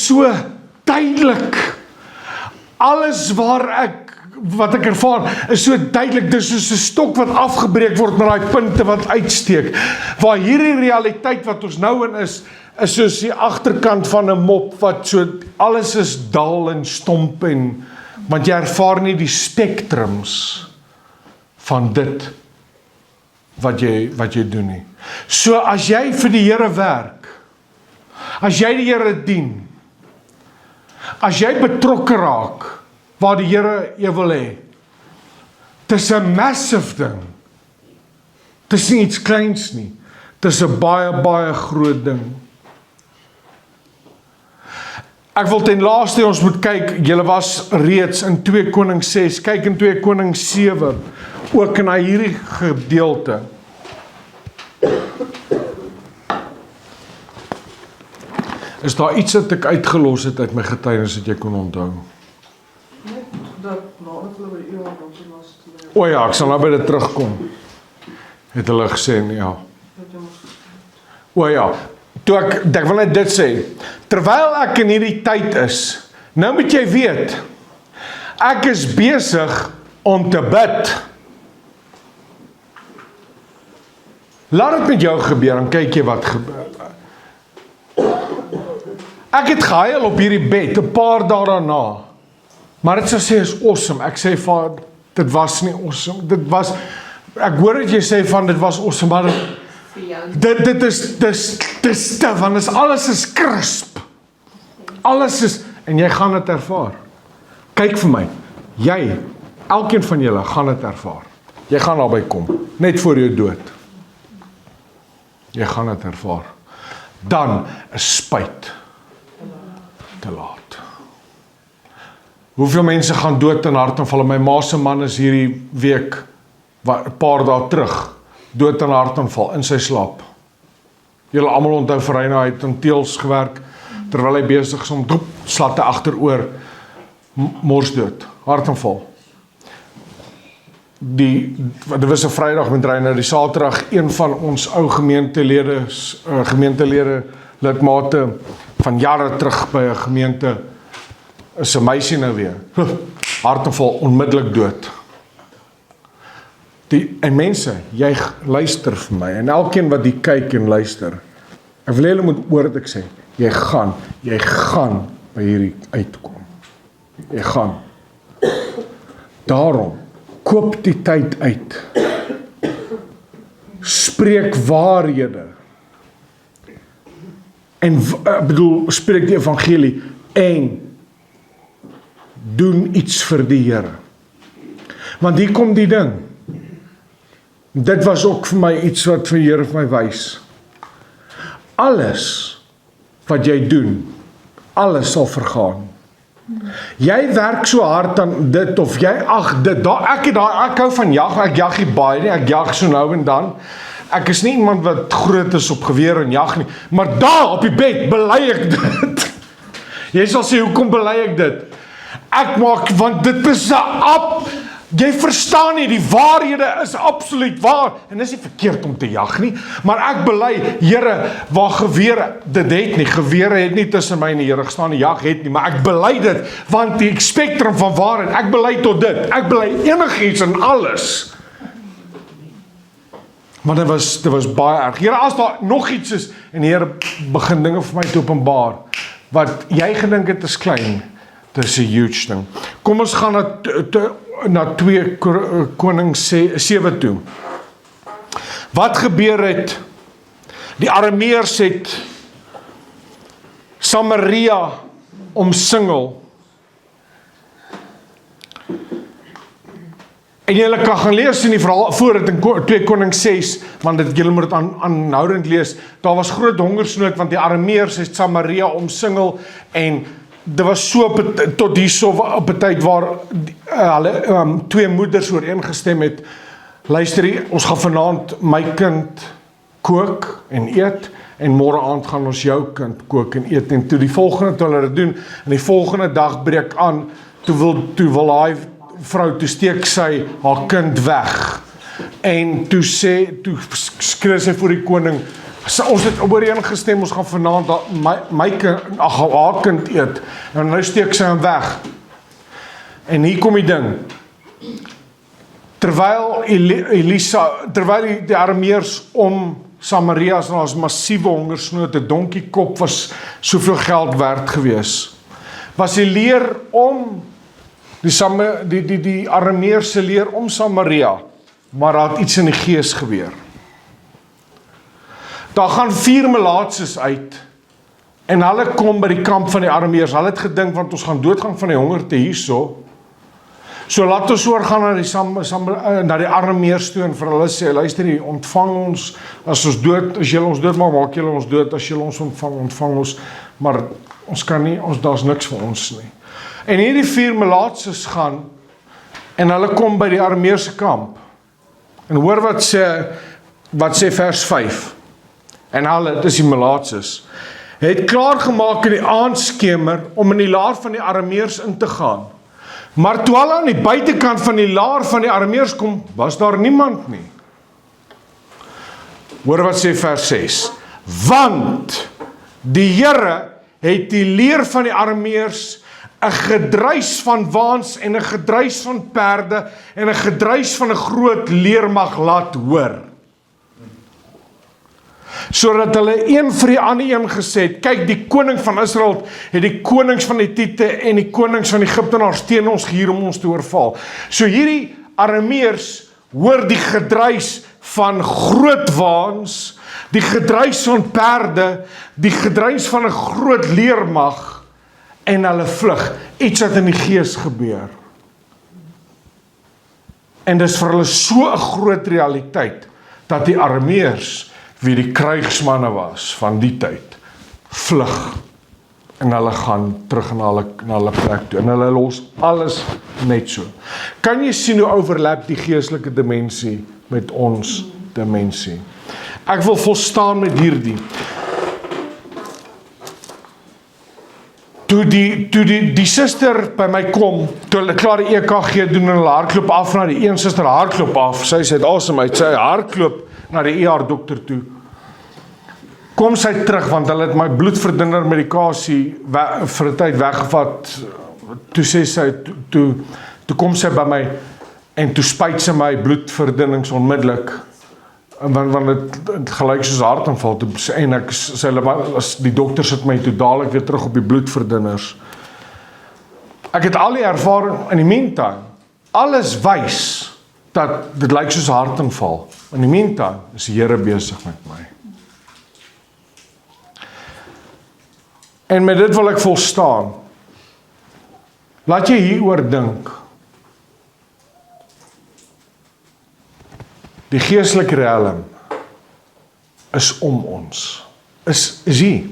so duidelik. Alles wat ek ervaar, is so duidelik, dis soos 'n stok wat afgebreek word met daai punte wat uitsteek. Waar hierdie realiteit wat ons nou in is soos die agterkant van 'n mop, wat so, alles is dal en stomp en, want jy ervaar nie die spektrums van dit wat jy doen nie. So as jy vir die Here werk, as jy die Here dien, as jy betrokke raak waar die Here jou wil hê, dis 'n massive ding. Dis nie iets kleins nie. Dis 'n baie, baie groot ding. Ek wil ten laaste ons moet kyk, julle was reeds in 2 Konings 6, kyk in 2 Konings 7, ook in hierdie gedeelte. Is daar iets wat ek uitgelos het uit my getuienis dat jy kon onthou? O ja, ek sal nou by dit terugkom. Het hulle gesê, ja. O ja, ek wil net dit sê, terwyl ek in hierdie tyd is, nou moet jy weet, ek is besig om te bid. Laat dit met jou gebeur, dan kyk jy wat gebeur. Ek het gehuil op hierdie bed, 'n paar dae daarna, maar dit sou sê is awesome. Ek sê van, dit was nie awesome, ek hoor dat jy sê van, dit was awesome, maar dit is te, want alles is crisp. Alles is, en jy gaan dit ervaar. Kyk vir my, elkeen van julle gaan dit ervaar. Jy gaan daarby kom, net voor jou dood. Jy gaan dit ervaar. Dan is spyt te laat. Hoeveel mense gaan dood in hartaanval? My ma se man is hierdie week, 'n paar dae terug, dood in hartaanval, in sy slaap. Julle almal onthou vir hy het in teels gewerk, terwyl hy besig is om slatte agteroor, mors dood, hartaanval. Dit was 'n Vrydag met Reiner, die Saterdag, een van ons ou gemeentelede, lidmate van jare terug by 'n gemeente, is 'n meisie nou weer, hartaanval, onmiddellik dood. En mense, jy luister vir my, en elkeen wat die kyk en luister, ek wil julle moet hoor wat ek sê, jy gaan by hierdie uitkom. Jy gaan. Daarom, koop die tyd uit. Spreek waarhede. En spreek die evangelie en doen iets vir die Here. Want hier kom die ding. Dit was ook vir my iets wat vir die Here vir my wys. Alles wat jy doen, alles sal vergaan. Jy werk so hard aan dit, of jy, ek hou van jag, ek jag nie baie nie, ek jag so nou en dan. Ek is nie iemand wat groot is op geweer en jag nie, maar daar op die bed bely ek dit. Jy sal sê, hoekom bely ek dit? Ek maak, want dit is jy verstaan nie, die waarhede is absoluut waar, en is nie verkeerd om te jag nie, maar ek bely, Here, waar gewere, dit het nie, gewere het nie tussen my en die Here gestaan, die jag het nie, maar ek bely dit, want die spektrum van waarheid, ek bely tot dit, ek bely enigiets en alles. Maar dit was baie erg. Here, as daar nog iets is, en die Here begin dinge vir my te openbaar, wat jy gedink het is klein, dit is 'n huge ding. Kom ons gaan na 2 Konings 7 toe. Wat gebeur het? Die Arameërs het Samaria omsingel. En julle kan gaan lees in die verhaal voor dit in 2 Konings 6, want julle moet dit aanhoudend lees. Daar was groot hongersnood, want die Arameërs het Samaria omsingel, en dit was so tot hierso op 'n tyd waar hulle 2 moeders ooreengestem het, luister, ons gaan vanaand my kind kook en eet, en môre aand gaan ons jou kind kook en eet, en toe die volgende toe hulle dit doen, en die volgende dag breek aan, toe wil hy vrou, toe steek sy haar kind weg, en toe skree sy voor die koning, ons het ooreengestem, ons gaan vanaand haar kind eet, en nou steek sy hom weg. En hier kom die ding, terwyl die Arameërs om Samaria, en as massiewe hongersnood, 'n donkiekop was soveel geld werd gewees, was die leer om, die Arameërs leer om Samaria, maar daar het iets in die gees gebeur. Daar gaan 4 melaatses uit, en hulle kom by die kamp van die Arameërs. Hulle het gedink, want ons gaan doodgaan van die hongerte hierso. So laat ons oorgaan na die Arameërs toe, en vir hulle sê, luister hier, ontvang ons, as julle ons dood maak julle ons dood, as julle ons ontvang ons, maar ons kan nie, daar's niks vir ons nie. En hierdie 4 melaatses gaan, en hulle kom by die Arameërs kamp, en hoor wat sê vers 5, en hulle, dit is die melaatses, het klaargemaak in die aandskemer, om in die laar van die Arameërs in te gaan. Maar toe hulle aan die buitekant van die laar van die Arameërs kom, was daar niemand nie. Hoor wat sê vers 6. Want die Here het die leer van die Arameërs 'n gedruis van waans en 'n gedruis van perde en 'n gedruis van 'n groot leermag laat hoor. Sodat hulle een vir die ander een gesê het, kyk, die koning van Israel het die konings van die Hittite en die konings van Egiptenaars teen ons gehuur om ons te oorval. So hierdie Arameërs hoor die gedruis van groot waans, die gedruis van perde, die gedruis van 'n groot leermag, en hulle vlug, iets wat in die gees gebeur. En dis vir hulle so 'n groot realiteit, dat die Arameërs wie die krygsmanne was van die tyd, vlug, en hulle gaan terug na hulle plek toe, en hulle los alles net so. Kan jy sien hoe overlap die geestelike dimensie met ons dimensie? Ek wil volstaan met hierdie. Toe die suster by my kom, toe hulle klaar die EKG doen en hulle hardloop af na die een suster hardloop af, sy het asem uit, sy hardloop na die ER dokter toe. Kom sy terug, want hulle het my bloedverdunner medikasie vir 'n tyd weggevat. Toe sê sy, toe kom sy by my, en toe spuit sy my bloedverdunnings onmiddellik, want het gelyk soos hartaanval, en die dokter sit my toe dadelik weer terug op die bloedverdunners. Ek het al die ervaring, in die meantime, alles wys, dat dit lyk soos hartaanval. In die meantime, is die Here besig met my. En met dit wil ek volstaan. Laat jy hieroor dink. Die geestelike realm is om ons. Is hier.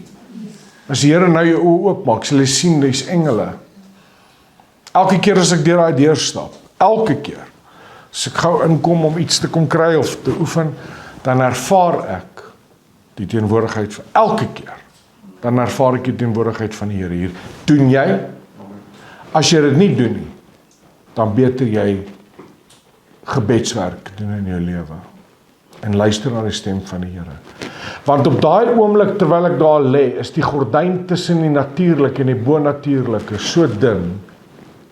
As die Here nou jou oë oopmaak, sal jy sien, dis engele. Elke keer as ek deur daai deur stap, elke keer, as ek gou inkom om iets te kom kry of te oefen, dan ervaar ek die teenwoordigheid van elke keer. Dan ervaar ek die teenwoordigheid van die Here hier. Doen jy? As jy dit nie doen nie, dan beter jy gebedswerk doen in jou lewe. En luister na die stem van die Here. Want op daai oomblik terwyl ek daar lê, is die gordyn tussen die natuurlike en die bonatuurlike so dun.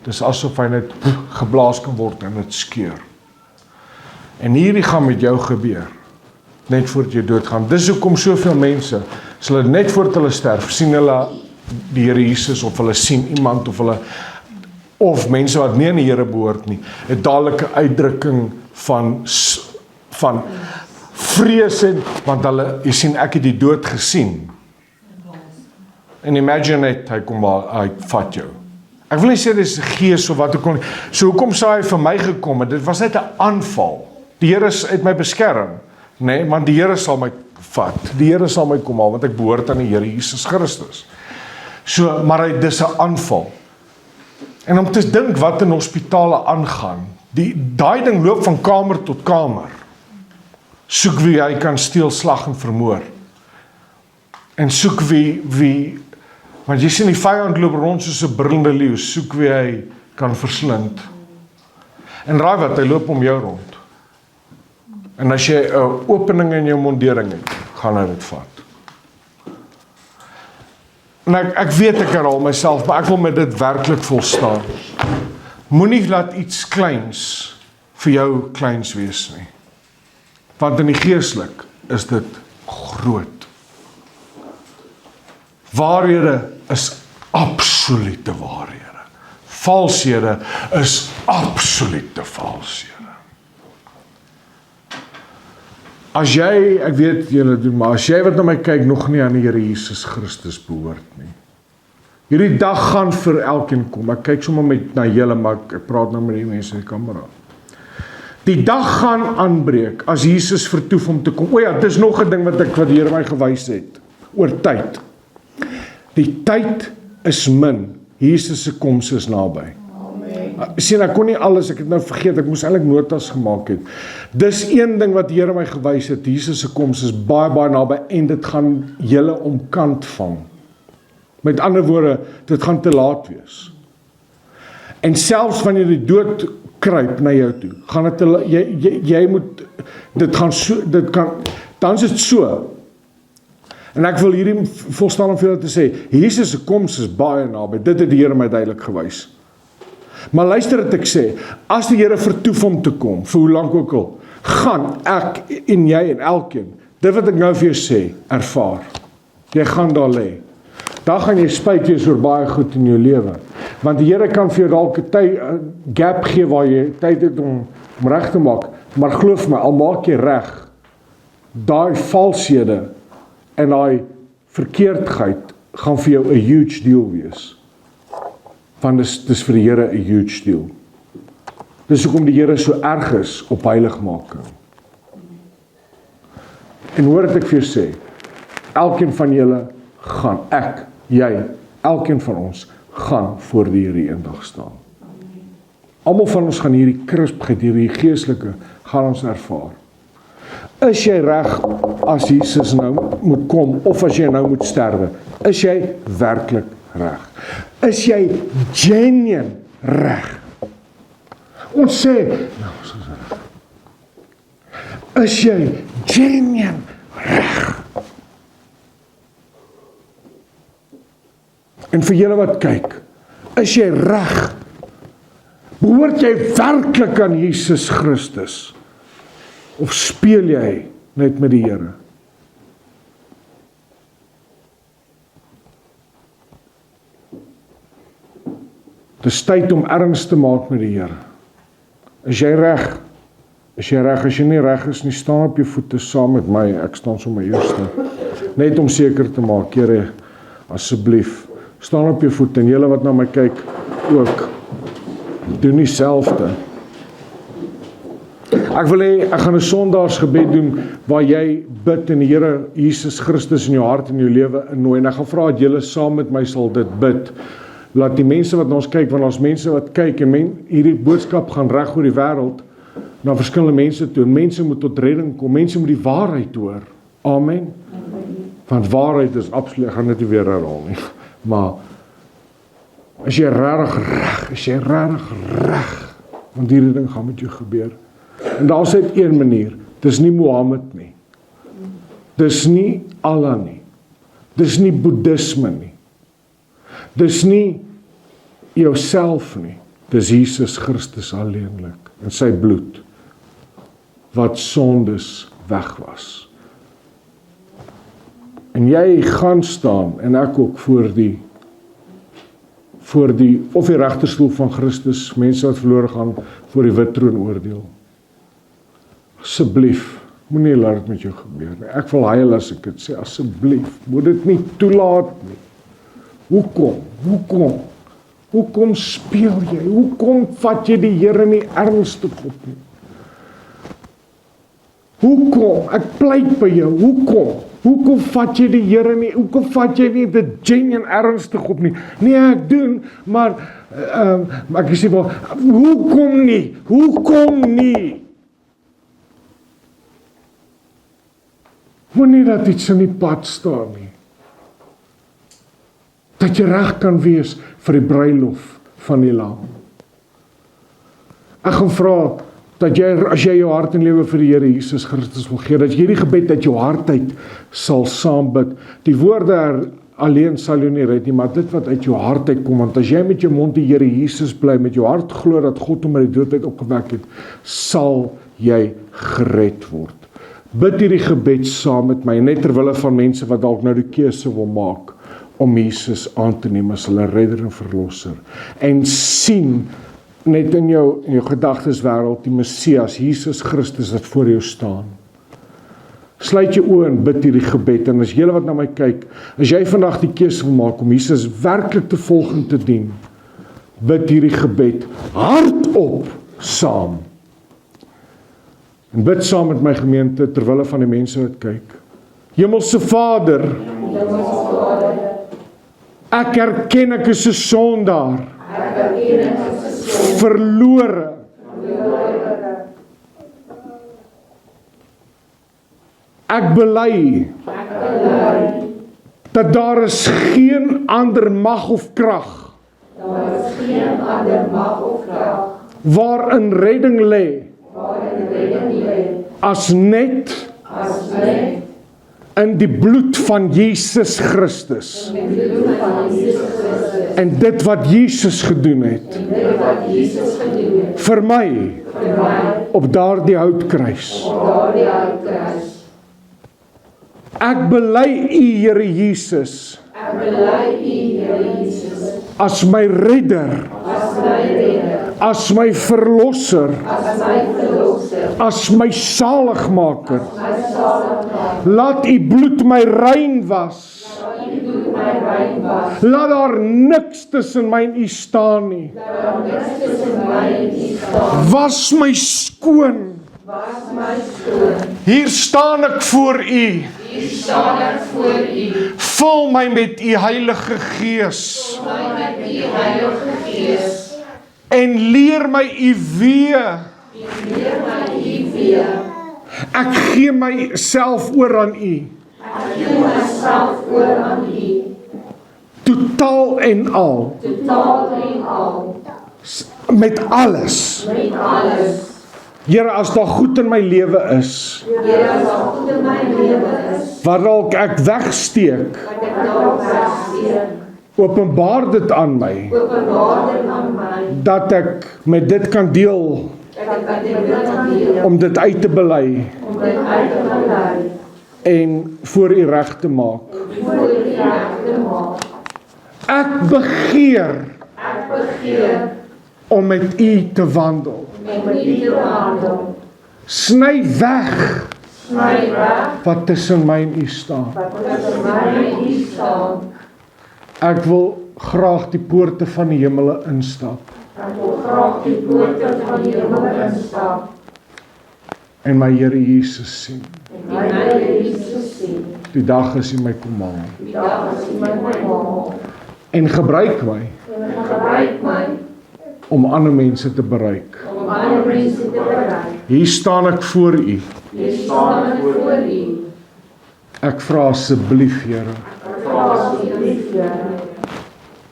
Dis asof hy net geblaas kan word en dit skeur. En hierdie gaan met jou gebeur. Net voordat jy doodgaan. Dis hoekom soveel mense, as hulle net voordat hulle sterf, sien hulle die Here Jesus, of hulle sien iemand, of mense wat nie aan die Here behoort nie, het dadelik 'n uitdrukking van vrees en, want hulle, jy sien, ek het die dood gesien. En imagine net, hy kom maar, hy vat jou. Ek wil nie sê dit is 'n gees of wat ook al nie. So hoekom sê hy vir my gekom het? Dit was net 'n aanval. Die Here het my beskerm, nee, want die Here sal my vat. Die Here sal my kom haal, want ek behoort aan die Here Jesus Christus. So, maar dis 'n aanval. En om te dink wat in hospitale aangaan, daai ding loop van kamer tot kamer. Soek wie hy kan steel, slag en vermoor. En soek wie, want jy sien die vyand loop rond soos 'n brullende leeu, soek wie hy kan verslind. En raai wat, hy loop om jou rond. En as jy 'n opening in jou mondering het, gaan hy dit vat. En ek weet ek herhaal myself, maar ek wil met dit werklik volstaan. Moenie laat iets kleins vir jou kleins wees nie. Want in die geestelik is dit groot. Waarhede is absolute waarhede. Valshede is absolute valshede. As jy, ek weet julle doen, maar as jy wat na my kyk nog nie aan die Here Jesus Christus behoort nie. Hierdie dag gaan vir elkeen kom. Ek kyk sommer na julle, maar ek praat nou met die mense in die kamera. Die dag gaan aanbreek as Jesus vertoef om te kom. O ja, dis nog 'n ding wat die Here my gewys het oor tyd. Die tyd is min. Jesus se koms is naby. Sien, ek kon nie alles, ek het nou vergeet, ek moes eintlik notas gemaak het. Dis een ding wat die Here my gewys het, Jesus se koms is baie, baie naby en dit gaan julle omkant vang. Met ander woorde, dit gaan te laat wees. En selfs wanneer die dood kruip na jou toe, gaan dit, jy moet, dit gaan so, dit kan, dan is dit so. En ek wil hierdie volstaan om vir julle te sê, Jesus se koms is baie naby, dit het die Here my duidelik gewys. Maar luister wat ek sê, as die Here vertoef om te kom, vir hoe lank ook al, gaan ek en jy en elkeen, dit wat ek nou vir jou sê, ervaar. Jy gaan daar lê. Daar gaan jy spyt wees oor baie goed in jou lewe. Want die Here kan vir jou dalk 'n gap gee waar jy tyd het om reg te maak, maar glo vir my, al maak jy reg, daai valshede en daai verkeerdheid gaan vir jou 'n huge deal wees. Want dis vir die Here 'n huge deal. Dis hoekom die Here so erg is op heiligmaking. En hoor wat ek vir jou sê, elkeen van julle gaan, ek, jy, elkeen van ons gaan voor die Here eendag staan. Almal van ons gaan hierdie krispheid, hierdie geestelike, gaan ons ervaar. Is jy reg as Jesus nou moet kom, of as jy nou moet sterwe? Is jy werklik reg? Is jy genuine reg? Ons sê, nou, ons is reg. Is jy genuine reg? En vir julle wat kyk, is jy reg? Behoort jy werklik aan Jesus Christus? Of speel jy net met die Here? Dis tyd om erns te maak met die Here. Is jy reg? Is jy reg? As jy nie reg is nie, staan op jou voete saam met my. Ek staan sommer eerste. Net om seker te maak, Here, asseblief, staan op jou voete en julle wat na my kyk ook, doen dieselfde. Ek wil hê, ek gaan 'n Sondagsgebed doen waar jy bid en die Here Jesus Christus in jou hart en jou lewe innooi en ek gaan vra dat julle saam met my sal dit bid. Laat die mense wat na ons kyk, want ons mense wat kyk en hierdie boodskap gaan reg oor die wêreld na verskillende mense toe. Mense moet tot redding kom, mense moet die waarheid hoor. Amen. Want waarheid is absoluut, ek gaan dit nie weer herhaal nie. Maar as jy regtig reg, want hierdie ding gaan met jou gebeur. En daar is net een manier, dis nie Mohammed nie. Dis nie Allah nie. Dis nie Boeddhisme nie. Dis nie jouself nie. Dis Jesus Christus alleenlik en sy bloed wat sondes weg was. En jy gaan staan en ek ook voor die of die regterstoel van Christus, mense wat verlore gaan voor die wit troon oordeel. Asseblief, moenie laat dit met jou gebeur nie. Ek wil huil as ek dit sê, asseblief, moet dit nie toelaat nie. Hoekom speel jy? Hoekom vat jy die Here nie ernstig op nie? Hoekom? Ek pleit by jou, Hoekom vat jy die Here nie? Hoekom vat jy nie dit genuine ernstig op nie? Nee, ek doen, maar ek sê wel, hoekom nie? Moenie dat iets in die pad staan nie. Dat jy reg kan wees vir die bruilof van die Lam. Ek gaan vra dat jy, as jy jou hart en lewe vir die Here Jesus Christus wil gee, dat jy die gebed uit jou hart uit sal saambid. Die woorde alleen sal jou nie red nie, maar dit wat uit jou hart uitkom, want as jy met jou mond die Here Jesus bly, met jou hart glo dat God hom uit die dood uit opgewek het, sal jy gered word. Bid hierdie gebed saam met my, net terwille van mense wat dalk nou die keuse wil maak om Jesus aan te neem as hulle redder en verlosser. En sien net in jou gedagteswêreld die Messias, Jesus Christus wat voor jou staan. Sluit jou oë en bid hierdie gebed. En as julle wat na my kyk, as jy vandag die keuse wil maak om Jesus werklik te volg en te dien, bid hierdie gebed hardop saam. En bid saam met my gemeente terwille van die mense wat kyk. Hemelse Vader, ek erken ek is 'n sondaar, verlore. Ek bely dat daar is geen ander mag of krag waarin redding lê as net in die bloed van Jesus Christus. En dit wat Jesus gedoen het vir my op daardie houtkruis. Ek bely U, Here Jesus, as my redder, as my verlosser, as my saligmaker. Laat U bloed my rein was. Laat daar niks tussen my en U staan nie. Was my skoon Hier staan ek voor U. Vul my met U Heilige Gees. En leer my U weë. Ek gee myself oor aan U. Totaal en al. Met alles. Here, as daar goed in my lewe is, wat dalk ek wegsteek, openbaar dit aan my, dat ek met dit kan deel, om dit uit te bely, en voor U reg te maak. Ek begeer om met U te wandel. Sny weg wat tussen my en U staan. Ek wil graag die poorte van die hemele instap. En my Here Jesus sien. Die dag as U my kom haal. En gebruik my om ander mense te bereik. Hier staan ek voor U. Ek vra asseblief, Here,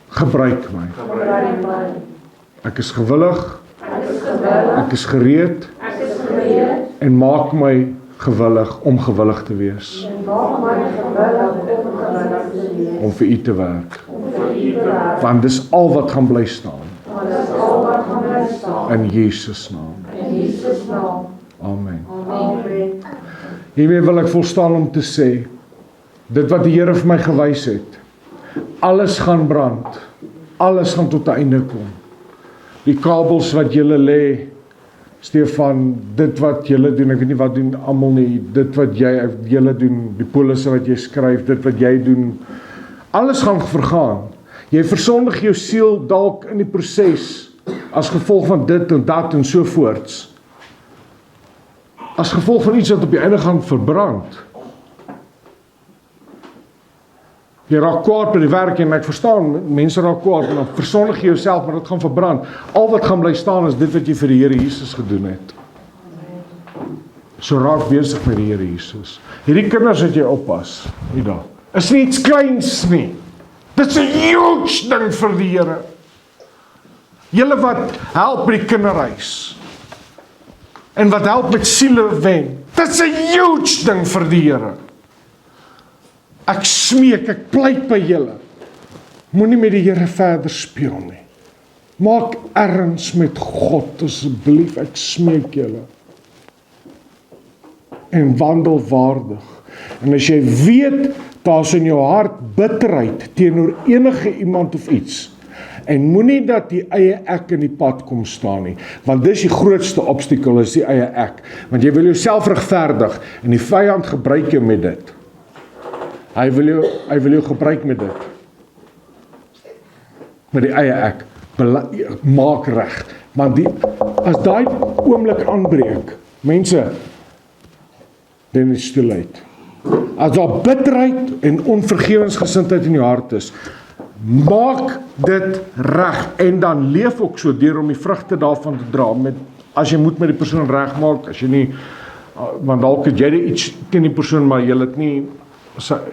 gebruik my. Ek is gewillig, ek is gereed, en maak my gewillig om gewillig te wees. Om vir U te werk. Want dis al wat gaan bly staan. In Jesus naam. Amen. Hiermee wil ek volstaan om te sê, dit wat die Here vir my gewys het, alles gaan brand, alles gaan tot 'n einde kom. Die kabels wat julle lê, Stefan, dit wat julle doen, ek weet nie wat doen almal nie, dit wat julle doen, die polisse wat jy skryf, dit wat jy doen, alles gaan vergaan. Jy versondig jou siel dalk in die proses, as gevolg van dit en dat en so voorts. As gevolg van iets wat op die einde gaan verbrand. Jy raak kwaad by die werk en ek verstaan, mense raak kwaad en dan versondig jy jouself, maar dit gaan verbrand. Al wat gaan bly staan is dit wat jy vir die Here Jesus gedoen het. So raak besig met die Here Jesus. Hierdie kinders wat jy oppas, nie daar, is nie iets kleins nie. Dit is 'n huge ding vir die Here. Julle wat help by die kinderhuis en wat help met siele wen, dit is 'n huge ding vir die Here. Ek smeek, ek pleit by julle, moenie met die Here verder speel nie. Maak erns met God asseblief, ek smeek julle. En wandel waardig. En as jy weet, daar's in jou hart bitterheid teenoor enige iemand of iets, en moenie dat die eie ek in die pad kom staan nie, want dis die grootste obstakel, is die eie ek, want jy wil jouself regverdig, en die vyand gebruik jou met dit. Hy wil jou gebruik met dit. Met die eie ek, maak reg, want as daai oomblik aanbreek, mense, then it's too late. As daar bitterheid en onvergewensgesindheid in jou hart is, maak dit reg, en dan leef ook so deur om die vrugte daarvan te dra, as jy moet met die persoon reg maak, as jy nie, want dalk het jy iets teen die persoon, maar jy het nie,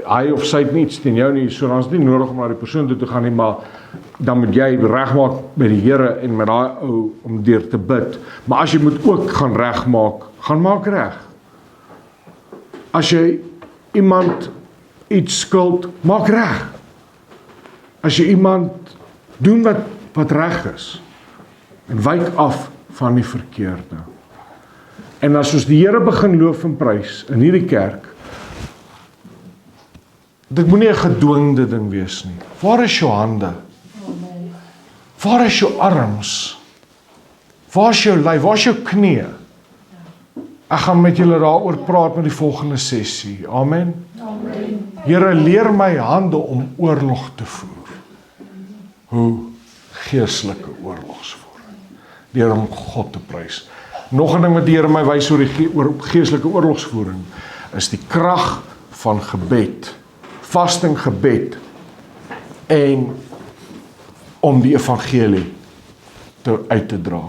hy of sy het niets teen jou nie, so dan is het nie nodig om na die persoon toe te gaan nie, maar dan moet jy regmaak met die Here en met daai ou om deur te bid. Maar as jy moet ook gaan regmaak, gaan maak reg. As jy iemand iets skuld, maak reg. As jy iemand doen wat reg is, en wyk af van die verkeerde. En as ons die Here begin loof en prys in hierdie kerk, dit moet nie 'n gedwingde ding wees nie. Waar is jou hande? Waar is jou arms? Waar is jou lyf? Waar is jou knie? Ek gaan met julle daaroor praat met die volgende sessie. Amen. Here, leer my hande om oorlog te voer. Hoe geestelike oorlogsvoering. Deur om God te prys. Nog 'n ding wat die Here my wys oor geestelike oorlogsvoering, is die krag van gebed, vasting gebed, en om die evangelie uit te dra.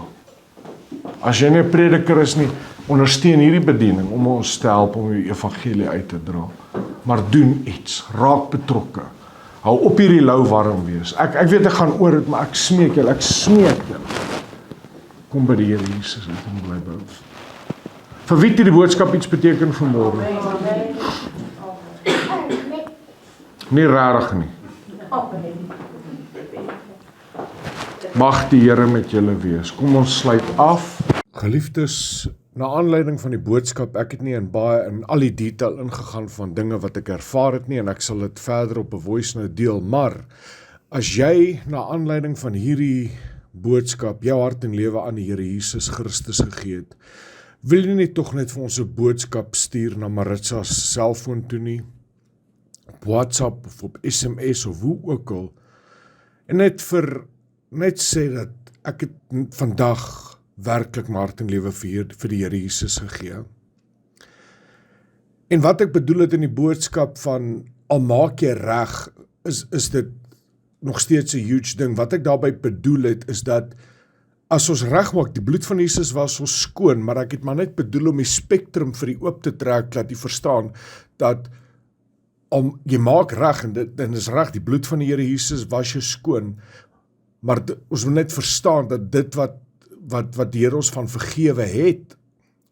As jy nie 'n prediker is nie, ondersteun hierdie bediening om ons te help om die evangelie uit te dra. Maar doen iets, raak betrokke. Hou op hierdie lou warm wees. Ek weet ek gaan oor dit, maar ek smeek julle. Kom by die Here Jesus uit en bly by ons. Vir wie die boodskap iets beteken vanmôre? Nie rarig nie. Mag die Here met julle wees. Kom ons sluit af. Geliefdes, na aanleiding van die boodskap, ek het nie in al die detail ingegaan van dinge wat ek ervaar het nie, en ek sal dit verder op 'n voice note deel, maar as jy na aanleiding van hierdie boodskap jou hart en lewe aan die Here Jesus Christus gegee het, wil jy nie tog net vir ons 'n boodskap stuur na Maritza se selfoon toe nie, op WhatsApp of op SMS of hoe ook al, en net sê dat ek het vandag werklik my hart en lewe vir die Here Jesus gegee. En wat ek bedoel het in die boodskap van al maak jy reg, is dit nog steeds 'n huge ding. Wat ek daarby bedoel het, is dat as ons reg maak, die bloed van Jesus was ons skoon, maar ek het maar net bedoel om die spektrum vir die oop te trek, dat jy verstaan, dat om jy maak reg, en dit is reg, die bloed van die Here Jesus was jou skoon, maar ons moet net verstaan dat dit wat die Here ons van vergewe het,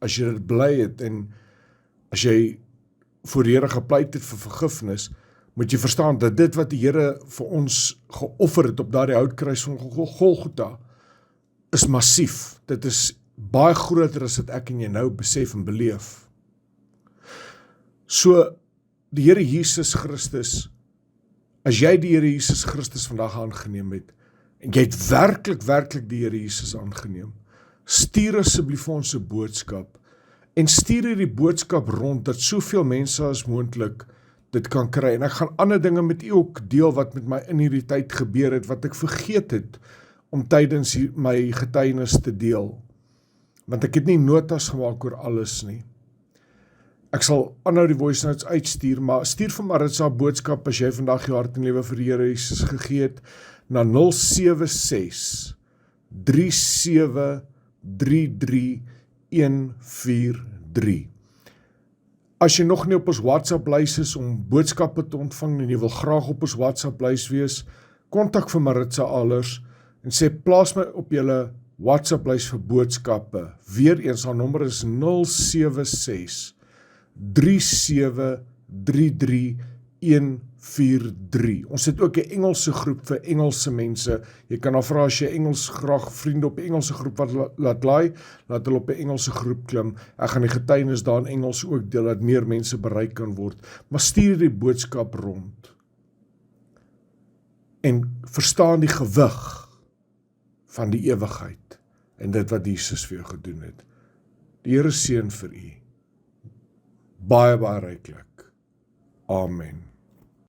as jy dit bly het, en as jy voor die Here gepleit het vir vergifnis, moet jy verstaan dat dit wat die Here vir ons geoffer het op daardie houtkruis van Golgotha, is massief. Dit is baie groter as wat ek en jy nou besef en beleef. So, die Here Jesus Christus, as jy die Here Jesus Christus vandag aangeneem het, en jy het werklik die Here Jesus aangeneem, stuur asseblief vir ons 'n boodskap, en stuur hierdie boodskap rond, dat soveel mense as moontlik dit kan kry, en ek gaan ander dinge met u ook deel, wat met my in hierdie tyd gebeur het, wat ek vergeet het, om tydens my getuienis te deel, want ek het nie notas gemaak oor alles nie. Ek sal aanhou die voice notes uitstuur, maar stuur vir Maritza boodskap, as jy vandag jou hart en lewe vir die Here Jesus gegee het, na 076 37 33 143. As jy nog nie op ons WhatsApp lys is om boodskappe te ontvang, en jy wil graag op ons WhatsApp lys wees, kontak vir Maritza Allers, en sê, plaas my op julle WhatsApp lys vir boodskappe. Weereens, haar nommer is 076 37 33 143. Ons het ook 'n Engelse groep vir Engelse mense. Jy kan nou vra as jy Engels graag vriende op 'n Engelse groep wat laat laai, laat hulle op 'n Engelse groep klim. Ek gaan die getuienis daar in Engels ook deel, dat meer mense bereik kan word. Maar stuur die boodskap rond. En verstaan die gewig van die ewigheid en dit wat Jesus vir jou gedoen het. Die Here seën vir u. Baie ryklik. Amen.